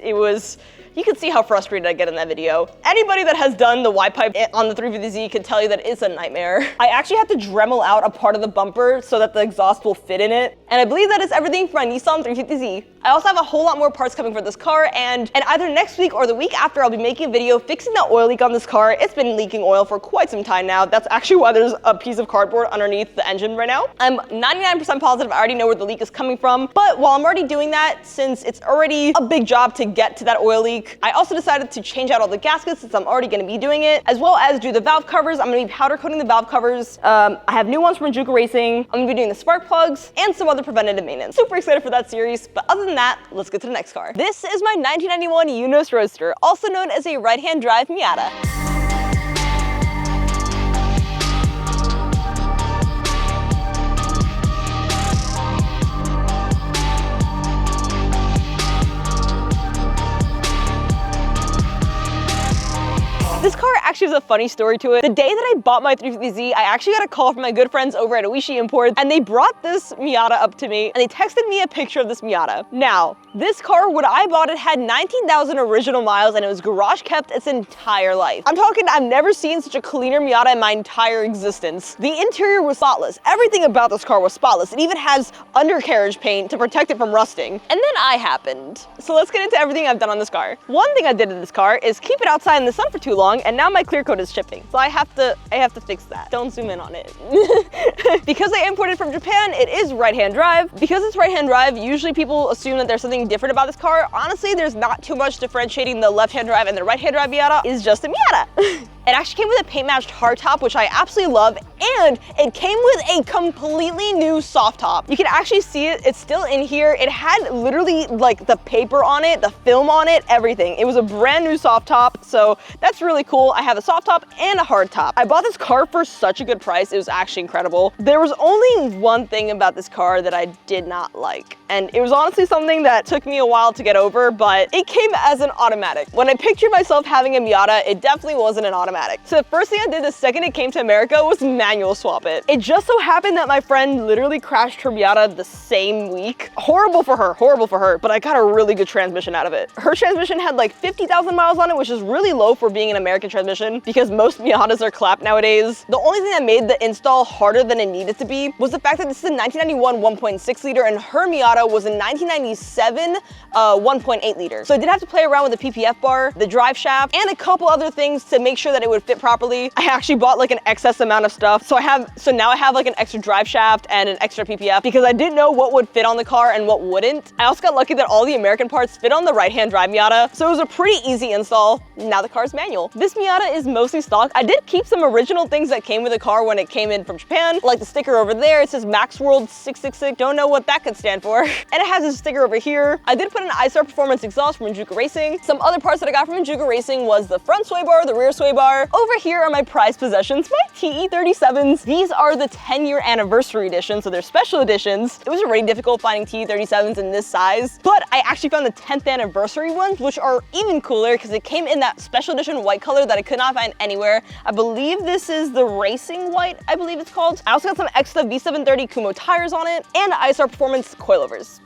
You can see how frustrated I get in that video. Anybody that has done the white pipe on the 350Z can tell you that it's a nightmare. I actually had to Dremel out a part of the bumper so that the exhaust will fit in it. And I believe that is everything for my Nissan 350Z. I also have a whole lot more parts coming for this car, and either next week or the week after, I'll be making a video fixing the oil leak on this car. It's been leaking oil for quite some time now. That's actually why there's a piece of cardboard underneath the engine right now. I'm 99% positive I already know where the leak is coming from, but while I'm already doing that, since it's already a big job to get to that oil leak, I also decided to change out all the gaskets since I'm already gonna be doing it, as well as do the valve covers. I'm gonna be powder coating the valve covers. I have new ones from Injuku Racing. I'm gonna be doing the spark plugs and some other preventative maintenance. Super excited for that series, but other than that, let's get to the next car. This is my 1991 Unos Roadster, also known as a right-hand drive Miata. This car actually has a funny story to it. The day that I bought my 350Z, I actually got a call from my good friends over at Oishi Imports, and they brought this Miata up to me, and they texted me a picture of this Miata. Now, this car, when I bought it, had 19,000 original miles, and it was garage kept its entire life. I'm talking, I've never seen such a cleaner Miata in my entire existence. The interior was spotless. Everything about this car was spotless. It even has undercarriage paint to protect it from rusting. And then I happened. So let's get into everything I've done on this car. One thing I did in this car is keep it outside in the sun for too long, and now my clear coat is chipping. So I have to fix that. Don't zoom in on it. Because I imported from Japan, it is right-hand drive. Because it's right-hand drive, usually people assume that there's something different about this car. Honestly, there's not too much differentiating the left-hand drive and the right-hand drive Miata. It's just a Miata. It actually came with a paint-matched hardtop, which I absolutely love, and it came with a completely new soft top. You can actually see it, it's still in here. It had literally like the paper on it, the film on it, everything. It was a brand new soft top, so that's really cool. I have a soft top and a hard top. I bought this car for such a good price, it was actually incredible. There was only one thing about this car that I did not like, and it was honestly something that took me a while to get over, but it came as an automatic. When I pictured myself having a Miata, it definitely wasn't an automatic. So the first thing I did the second it came to America was manual swap it. It just so happened that my friend literally crashed her Miata the same week. Horrible for her, but I got a really good transmission out of it. Her transmission had like 50,000 miles on it, which is really low for being an American transmission because most Miatas are clapped nowadays. The only thing that made the install harder than it needed to be was the fact that this is a 1991 1.6 liter and her Miata was a 1997 1.8 liter. So I did have to play around with the PPF bar, the drive shaft, and a couple other things to make sure that it would fit properly. I actually bought like an excess amount of stuff. So now I have like an extra drive shaft and an extra PPF because I didn't know what would fit on the car and what wouldn't. I also got lucky that all the American parts fit on the right-hand drive Miata. So it was a pretty easy install. Now the car's manual. This Miata is mostly stock. I did keep some original things that came with the car when it came in from Japan, like the sticker over there. It says Max World 666. Don't know what that could stand for. And it has a sticker over here. I did put an ISR Performance exhaust from Juka Racing. Some other parts that I got from Juka Racing was the front sway bar, the rear sway bar. Over here are my prized possessions, my TE37s. These are the 10-year anniversary edition, so they're special editions. It was already difficult finding TE37s in this size, but I actually found the 10th anniversary ones, which are even cooler because it came in that special edition white color that I could not find anywhere. I believe this is the racing white, I believe it's called. I also got some extra V730 Kumo tires on it and ISR Performance coilovers.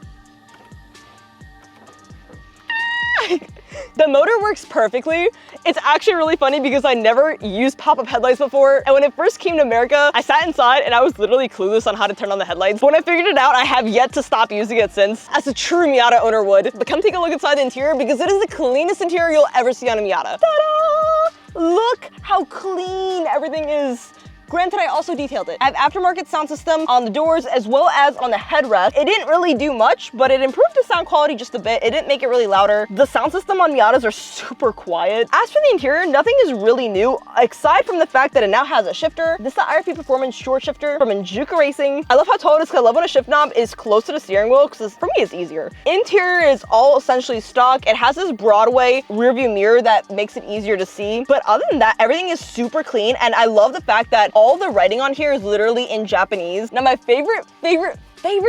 The motor works perfectly. It's actually really funny because I never used pop-up headlights before. And when it first came to America, I sat inside and I was literally clueless on how to turn on the headlights. But when I figured it out, I have yet to stop using it since, as a true Miata owner would. But come take a look inside the interior because it is the cleanest interior you'll ever see on a Miata. Ta-da! Look how clean everything is. Granted, I also detailed it. I have aftermarket sound system on the doors as well as on the headrest. It didn't really do much, but it improved the sound quality just a bit. It didn't make it really louder. The sound system on Miatas are super quiet. As for the interior, nothing is really new, aside from the fact that it now has a shifter. This is the IRP Performance short shifter from Juka Racing. I love how tall it is because I love when a shift knob is close to the steering wheel because for me it's easier. Interior is all essentially stock. It has this Broadway rear view mirror that makes it easier to see. But other than that, everything is super clean, and I love the fact that all the writing on here is literally in Japanese. Now my favorite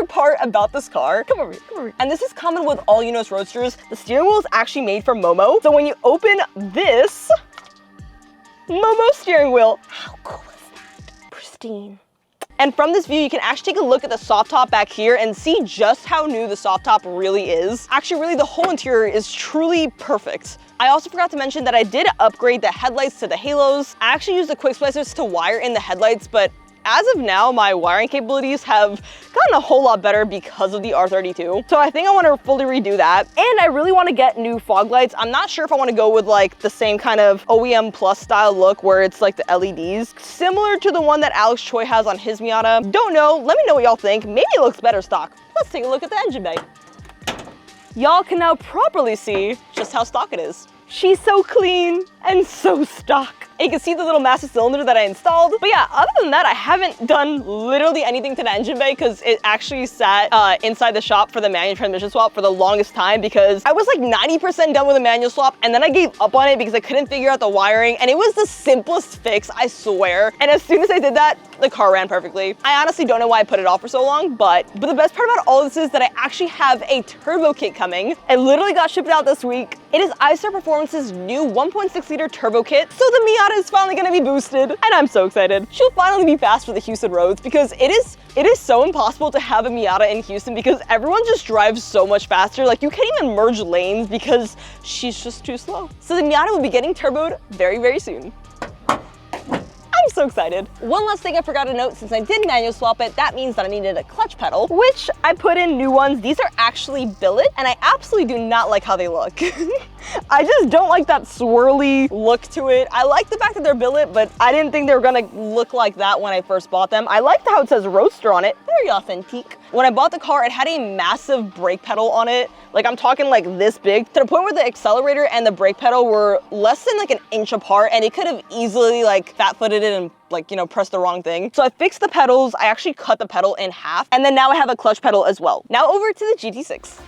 part about this car, come over here. And this is common with all Yunos Roadsters. The steering wheel is actually made from Momo. So when you open this, Momo steering wheel, how cool is that? Pristine. And from this view, you can actually take a look at the soft top back here and see just how new the soft top really is. Actually, really, the whole interior is truly perfect. I also forgot to mention that I did upgrade the headlights to the halos. I actually used the quick splicers to wire in the headlights, but as of now, my wiring capabilities have gotten a whole lot better because of the R32. So I think I want to fully redo that. And I really want to get new fog lights. I'm not sure if I want to go with like the same kind of OEM Plus style look where it's like the LEDs, similar to the one that Alex Choi has on his Miata. Don't know. Let me know what y'all think. Maybe it looks better stock. Let's take a look at the engine bay. Y'all can now properly see just how stock it is. She's so clean and so stock. And you can see the little master cylinder that I installed. But yeah, other than that, I haven't done literally anything to the engine bay because it actually sat inside the shop for the manual transmission swap for the longest time because I was like 90% done with the manual swap and then I gave up on it because I couldn't figure out the wiring, and it was the simplest fix, I swear. And as soon as I did that, the car ran perfectly. I honestly don't know why I put it off for so long, but the best part about all this is that I actually have a turbo kit coming. It literally got shipped out this week. It is ISR Performance's new 1.6 liter liter turbo kit, so the Miata is finally gonna be boosted, and I'm so excited. She'll finally be fast for the Houston roads because it is so impossible to have a Miata in Houston because everyone just drives so much faster. Like, you can't even merge lanes because she's just too slow. So the Miata will be getting turboed very, very soon. I'm so excited. One last thing I forgot to note, since I did manual swap it, that means that I needed a clutch pedal, which I put in new ones. These are actually billet, and I absolutely do not like how they look. I just don't like that swirly look to it. I like the fact that they're billet, but I didn't think they were gonna look like that when I first bought them. I liked how it says Roadster on it, very authentic. When I bought the car, it had a massive brake pedal on it. Like, I'm talking like this big, to the point where the accelerator and the brake pedal were less than like an inch apart, and it could have easily like fat-footed it and like, you know, pressed the wrong thing. So I fixed the pedals, I actually cut the pedal in half, and then now I have a clutch pedal as well. Now over to the GT6.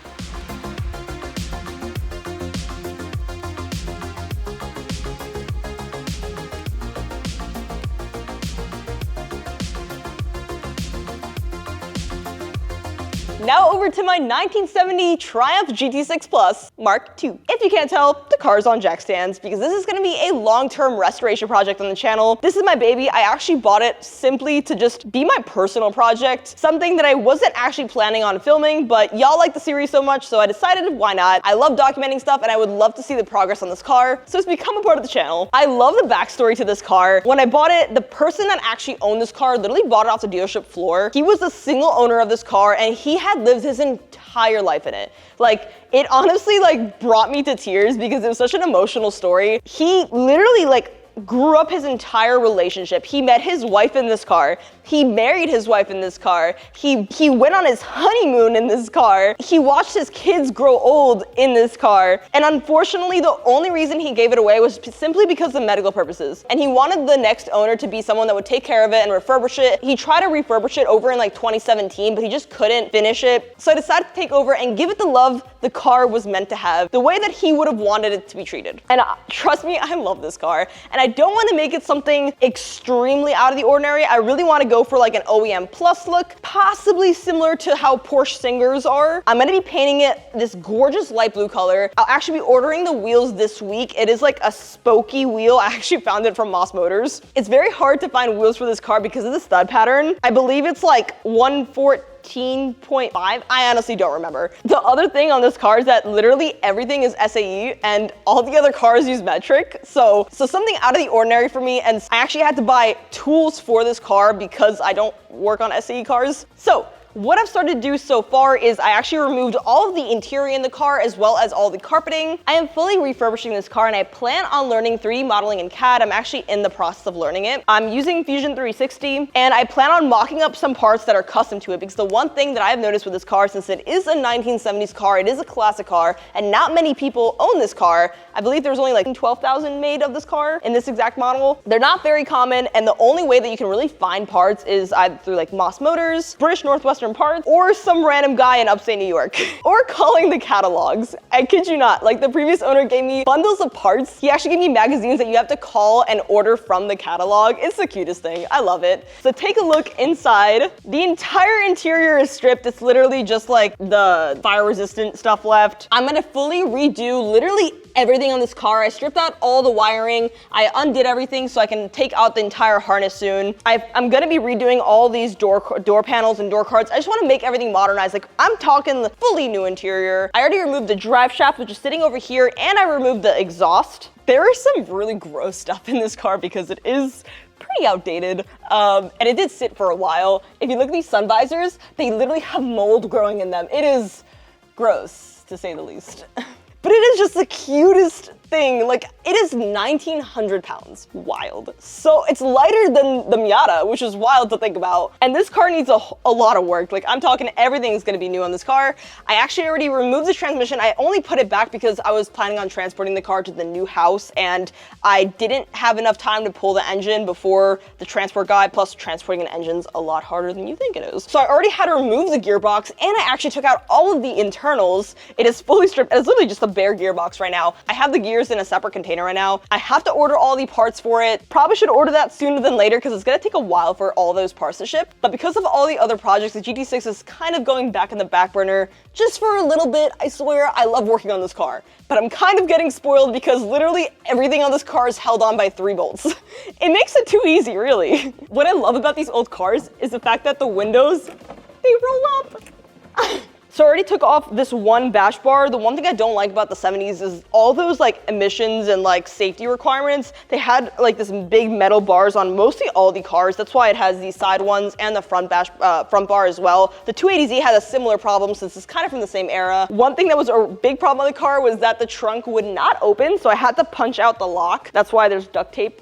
Now over to my 1970 Triumph GT6 Plus Mark II. If you can't tell, the car's on jack stands because this is gonna be a long-term restoration project on the channel. This is my baby. I actually bought it simply to just be my personal project, something that I wasn't actually planning on filming, but y'all like the series so much, so I decided why not. I love documenting stuff and I would love to see the progress on this car, so it's become a part of the channel. I love the backstory to this car. When I bought it, the person that actually owned this car literally bought it off the dealership floor. He was the single owner of this car and he had lived his entire life in it. Like, it honestly like brought me to tears because it was such an emotional story. He literally like grew up his entire relationship. He met his wife in this car. He married his wife in this car. He went on his honeymoon in this car. He watched his kids grow old in this car. And unfortunately, the only reason he gave it away was simply because of medical purposes. And he wanted the next owner to be someone that would take care of it and refurbish it. He tried to refurbish it over in like 2017, but he just couldn't finish it. So I decided to take over and give it the love the car was meant to have, the way that he would have wanted it to be treated. And trust me, I love this car. And I don't want to make it something extremely out of the ordinary. I really want to go for like an OEM Plus look, possibly similar to how Porsche Singers are. I'm gonna be painting it this gorgeous light blue color. I'll actually be ordering the wheels this week. It is like a spokey wheel. I actually found it from Moss Motors. It's very hard to find wheels for this car because of the stud pattern. I believe it's like 114.5. I honestly don't remember. The other thing on this car is that literally everything is SAE and all the other cars use metric. So something out of the ordinary for me, and I actually had to buy tools for this car because I don't work on SAE cars. So what I've started to do so far is I actually removed all of the interior in the car as well as all the carpeting. I am fully refurbishing this car and I plan on learning 3D modeling in CAD. I'm actually in the process of learning it. I'm using Fusion 360 and I plan on mocking up some parts that are custom to it because the one thing that I've noticed with this car, since it is a 1970s car, it is a classic car, and not many people own this car. I believe there's only like 12,000 made of this car in this exact model. They're not very common, and the only way that you can really find parts is either through like Moss Motors, British Northwestern Parts, or some random guy in upstate New York, or calling the catalogs. I kid you not, like the previous owner gave me bundles of parts. He actually gave me magazines that you have to call and order from the catalog. It's the cutest thing, I love it. So take a look inside. The entire interior is stripped. It's literally just like the fire resistant stuff left. I'm gonna fully redo literally everything on this car. I stripped out all the wiring. I undid everything so I can take out the entire harness soon. I'm gonna be redoing all these door panels and door cards. I just wanna make everything modernized. Like, I'm talking the fully new interior. I already removed the drive shaft, which is sitting over here, and I removed the exhaust. There is some really gross stuff in this car because it is pretty outdated, and it did sit for a while. If you look at these sun visors, they literally have mold growing in them. It is gross, to say the least. But it is just the cutest thing. Like, it is 1,900 pounds. Wild. So it's lighter than the Miata, which is wild to think about. And this car needs a lot of work. Like, I'm talking everything's gonna be new on this car. I actually already removed the transmission. I only put it back because I was planning on transporting the car to the new house, and I didn't have enough time to pull the engine before the transport guy. Plus, transporting an engine's a lot harder than you think it is. So I already had to remove the gearbox, and I actually took out all of the internals. It is fully stripped. It's literally just a bare gearbox right now. I have the gears engineers in a separate container right now. I have to order all the parts for it. Probably should order that sooner than later because it's gonna take a while for all those parts to ship. But because of all the other projects, the GT6 is kind of going back in the back burner just for a little bit. I swear, I love working on this car. But I'm kind of getting spoiled because literally everything on this car is held on by 3 bolts. It makes it too easy, really. What I love about these old cars is the fact that the windows, they roll up. So I already took off this one bash bar. The one thing I don't like about the 70s is all those like emissions and like safety requirements. They had like this big metal bars on mostly all the cars. That's why it has these side ones and the front bar as well. The 280Z had a similar problem since it's kind of from the same era. One thing that was a big problem on the car was that the trunk would not open, so I had to punch out the lock. That's why there's duct tape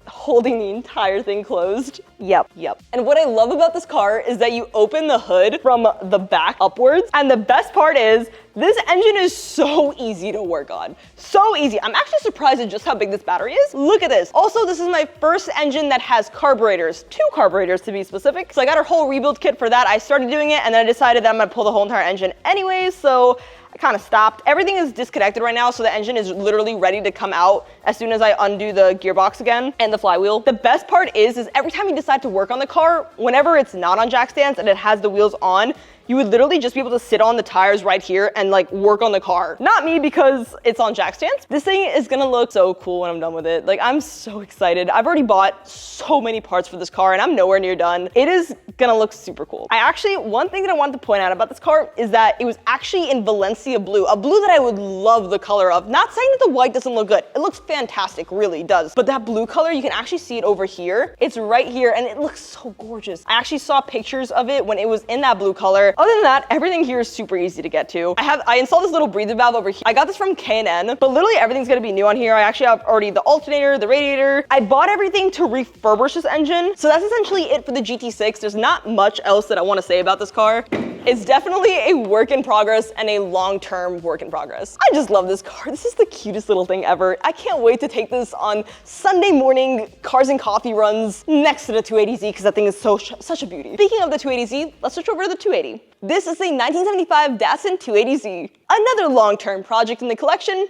holding the entire thing closed. Yep. And what I love about this car is that you open the hood from the back upwards, and the best part is this engine is so easy to work on. So easy. I'm actually surprised at just how big this battery is. Look at this. Also, this is my first engine that has carburetors, 2 carburetors to be specific. So I got a whole rebuild kit for that. I started doing it, and then I decided that I'm gonna pull the whole entire engine anyways, so I kind of stopped. Everything is disconnected right now, so the engine is literally ready to come out as soon as I undo the gearbox again and the flywheel. The best part is every time you decide to work on the car, whenever it's not on jack stands and it has the wheels on, you would literally just be able to sit on the tires right here and like work on the car. Not me because it's on jack stands. This thing is gonna look so cool when I'm done with it. Like, I'm so excited. I've already bought so many parts for this car and I'm nowhere near done. It is gonna look super cool. One thing that I wanted to point out about this car is that it was actually in Valencia blue, a blue that I would love the color of. Not saying that the white doesn't look good. It looks fantastic, really does. But that blue color, you can actually see it over here. It's right here and it looks so gorgeous. I actually saw pictures of it when it was in that blue color. Other than that, everything here is super easy to get to. I installed this little breather valve over here. I got this from K&N, but literally everything's gonna be new on here. I actually have already the alternator, the radiator. I bought everything to refurbish this engine. So that's essentially it for the GT6. There's not much else that I wanna say about this car. It's definitely a work in progress and a long-term work in progress. I just love this car. This is the cutest little thing ever. I can't wait to take this on Sunday morning cars and coffee runs next to the 280Z because that thing is such a beauty. Speaking of the 280Z, let's switch over to the 280. This is a 1975 Datsun 280Z, another long-term project in the collection.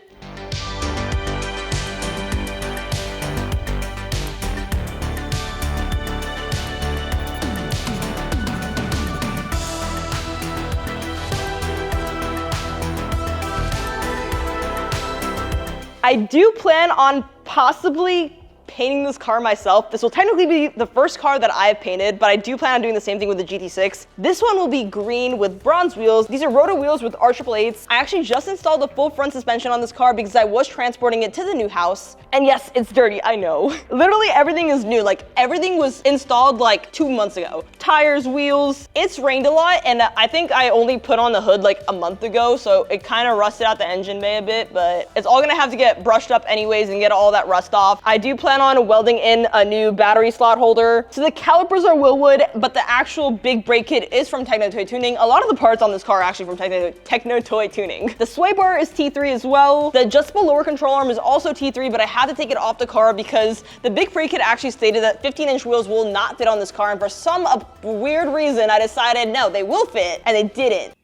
I do plan on possibly painting this car myself. This will technically be the first car that I have painted, but I do plan on doing the same thing with the GT6. This one will be green with bronze wheels. These are rotor wheels with R888s. I actually just installed the full front suspension on this car because I was transporting it to the new house. And yes, it's dirty, I know. Literally everything is new. Like, everything was installed like 2 months ago. Tires, wheels. It's rained a lot, and I think I only put on the hood like a month ago, so it kind of rusted out the engine bay a bit, but it's all gonna have to get brushed up anyways and get all that rust off. I do plan on welding in a new battery slot holder. So the calipers are Willwood, but the actual big brake kit is from Techno Toy Tuning. A lot of the parts on this car are actually from Techno Toy Tuning. The sway bar is T3 as well. The adjustable lower control arm is also T3, but I had to take it off the car because the big brake kit actually stated that 15-inch wheels will not fit on this car, and for some weird reason, I decided no, they will fit, and they didn't.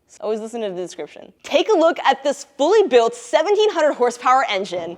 So always listen to the description. Take a look at this fully built 1700 horsepower engine.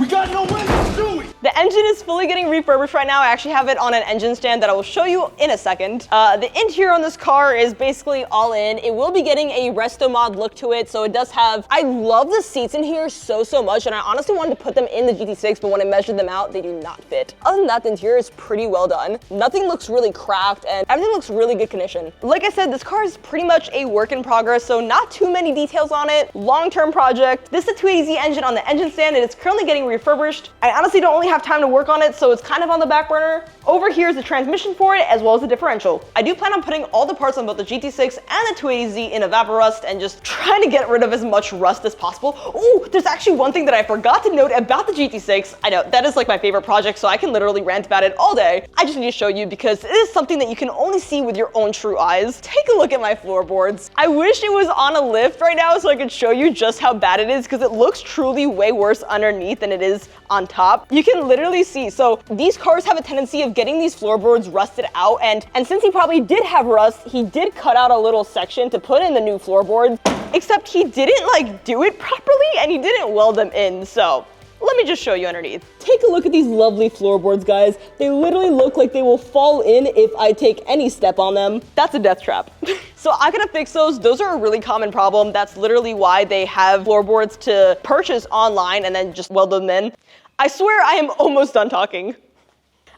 We got no windows, do we? The engine is fully getting refurbished right now. I actually have it on an engine stand that I will show you in a second. The interior on this car is basically all in. It will be getting a resto mod look to it, so it does have, I love the seats in here so much, and I honestly wanted to put them in the GT6, but when I measured them out, they do not fit. Other than that, the interior is pretty well done. Nothing looks really cracked, and everything looks really good condition. Like I said, this car is pretty much a work in progress, so not too many details on it. Long-term project. This is the 280Z engine on the engine stand, and it's currently getting refurbished. I honestly don't only have time to work on it, so it's kind of on the back burner. Over here is the transmission for it, as well as the differential. I do plan on putting all the parts on both the GT6 and the 280Z in Evaporust and just trying to get rid of as much rust as possible. Oh, there's actually one thing that I forgot to note about the GT6. I know, that is like my favorite project, so I can literally rant about it all day. I just need to show you because it is something that you can only see with your own true eyes. Take a look at my floorboards. I wish it was on a lift right now so I could show you just how bad it is because it looks truly way worse underneath than it is on top. You can literally literally see. So these cars have a tendency of getting these floorboards rusted out, and since he probably did have rust, he did cut out a little section to put in the new floorboards, except he didn't like do it properly and he didn't weld them in. So let me just show you underneath. Take a look at these lovely floorboards, guys. They literally look like they will fall in if I take any step on them. That's a death trap. So I gotta fix those. Those are a really common problem. That's literally why they have floorboards to purchase online and then just weld them in. I swear I am almost done talking.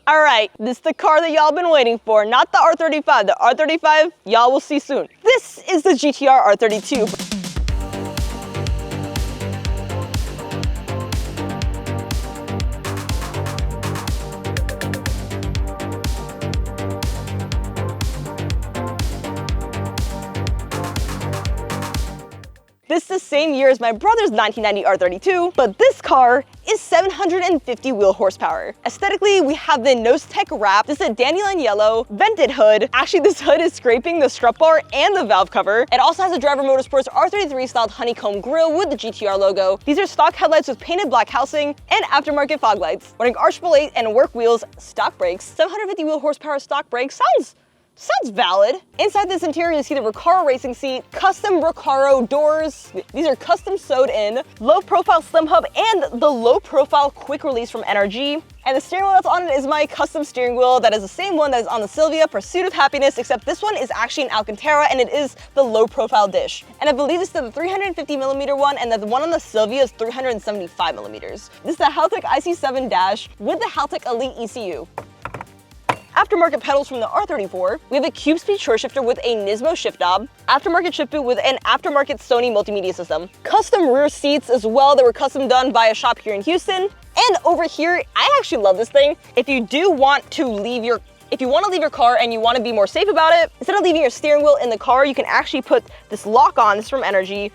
All right, this is the car that y'all been waiting for, not the R35. The R35, y'all will see soon. This is the GT-R R32. This is the same year as my brother's 1990 R32, but this car is 750 wheel horsepower. Aesthetically, we have the nose tech wrap. This is a dandelion yellow, vented hood. Actually, this hood is scraping the strut bar and the valve cover. It also has a Driver Motorsports R33 styled honeycomb grille with the GT-R logo. These are stock headlights with painted black housing and aftermarket fog lights. Running archable 8 and work wheels, stock brakes, 750 wheel horsepower stock brakes. Sounds valid. Inside this interior, you see the Recaro racing seat, custom Recaro doors. These are custom sewed in, low profile slim hub, and the low profile quick release from NRG. And the steering wheel that's on it is my custom steering wheel that is the same one that is on the Silvia Pursuit of Happiness, except this one is actually an Alcantara and it is the low profile dish. And I believe this is the 350mm one and the one on the Silvia is 375mm. This is the Haltech IC7 dash with the Haltech Elite ECU. Aftermarket pedals from the R34. We have a cube speed short shifter with a Nismo shift knob. Aftermarket shift boot with an aftermarket Sony multimedia system. Custom rear seats as well that were custom done by a shop here in Houston. And over here, I actually love this thing. If you want to leave your car and you want to be more safe about it, instead of leaving your steering wheel in the car, you can actually put this lock on. This is from NRG.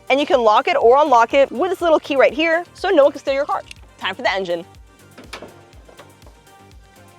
And you can lock it or unlock it with this little key right here so no one can steal your car. Time for the engine.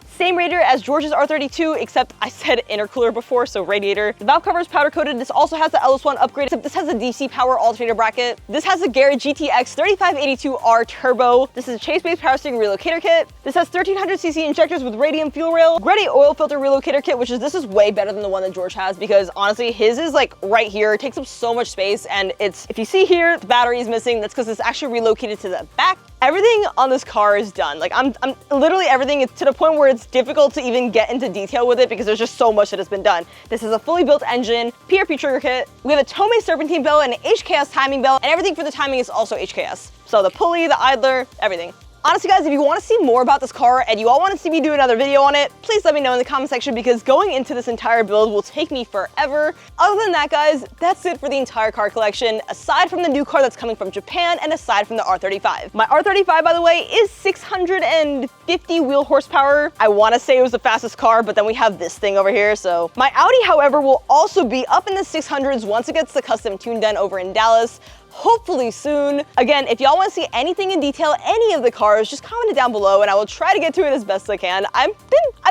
Same radiator as George's R32, except I said intercooler before, so radiator. The valve cover is powder coated. This also has the LS1 upgrade, except this has a DC power alternator bracket. This has a Garrett GTX 3582R turbo. This is a chase-based power steering relocator kit. This has 1300cc injectors with radium fuel rail. Ready oil filter relocator kit, this is way better than the one that George has because honestly, his is like right here. It takes up so much space and if you see here, the battery is missing. That's because it's actually relocated to the back. Everything on this car is done. Like I'm literally everything is to the point where it's difficult to even get into detail with it because there's just so much that has been done. This is a fully built engine, PRP trigger kit. We have a Tomei serpentine belt and an HKS timing belt, and everything for the timing is also HKS. So the pulley, the idler, everything. Honestly guys, if you want to see more about this car and you all want to see me do another video on it, please let me know in the comment section because going into this entire build will take me forever. Other than that guys, that's it for the entire car collection, aside from the new car that's coming from Japan and aside from the R35. My R35, by the way, is 650 wheel horsepower. I want to say it was the fastest car, but then we have this thing over here. So my Audi, however, will also be up in the 600s once it gets the custom tune done over in Dallas. Hopefully soon. Again, if y'all want to see anything in detail, any of the cars, just comment it down below and I will try to get to it as best I can. I've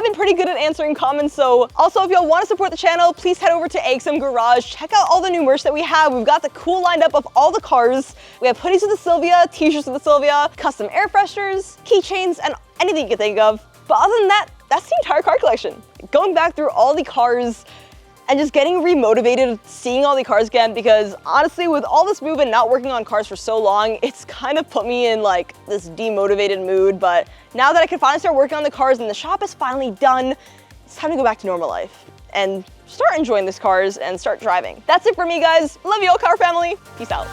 been pretty good at answering comments, so also if y'all want to support the channel, please head over to AXM Garage, check out all the new merch that we have. We've got the cool lineup of all the cars. We have hoodies with the Silvia, t-shirts with the Silvia, custom air fresheners, keychains, and anything you can think of. But other than that, that's the entire car collection. Going back through all the cars, and just getting remotivated, seeing all the cars again, because honestly, with all this move and not working on cars for so long, it's kind of put me in like this demotivated mood. But now that I can finally start working on the cars and the shop is finally done, it's time to go back to normal life and start enjoying these cars and start driving. That's it for me, guys. Love you all, car family. Peace out.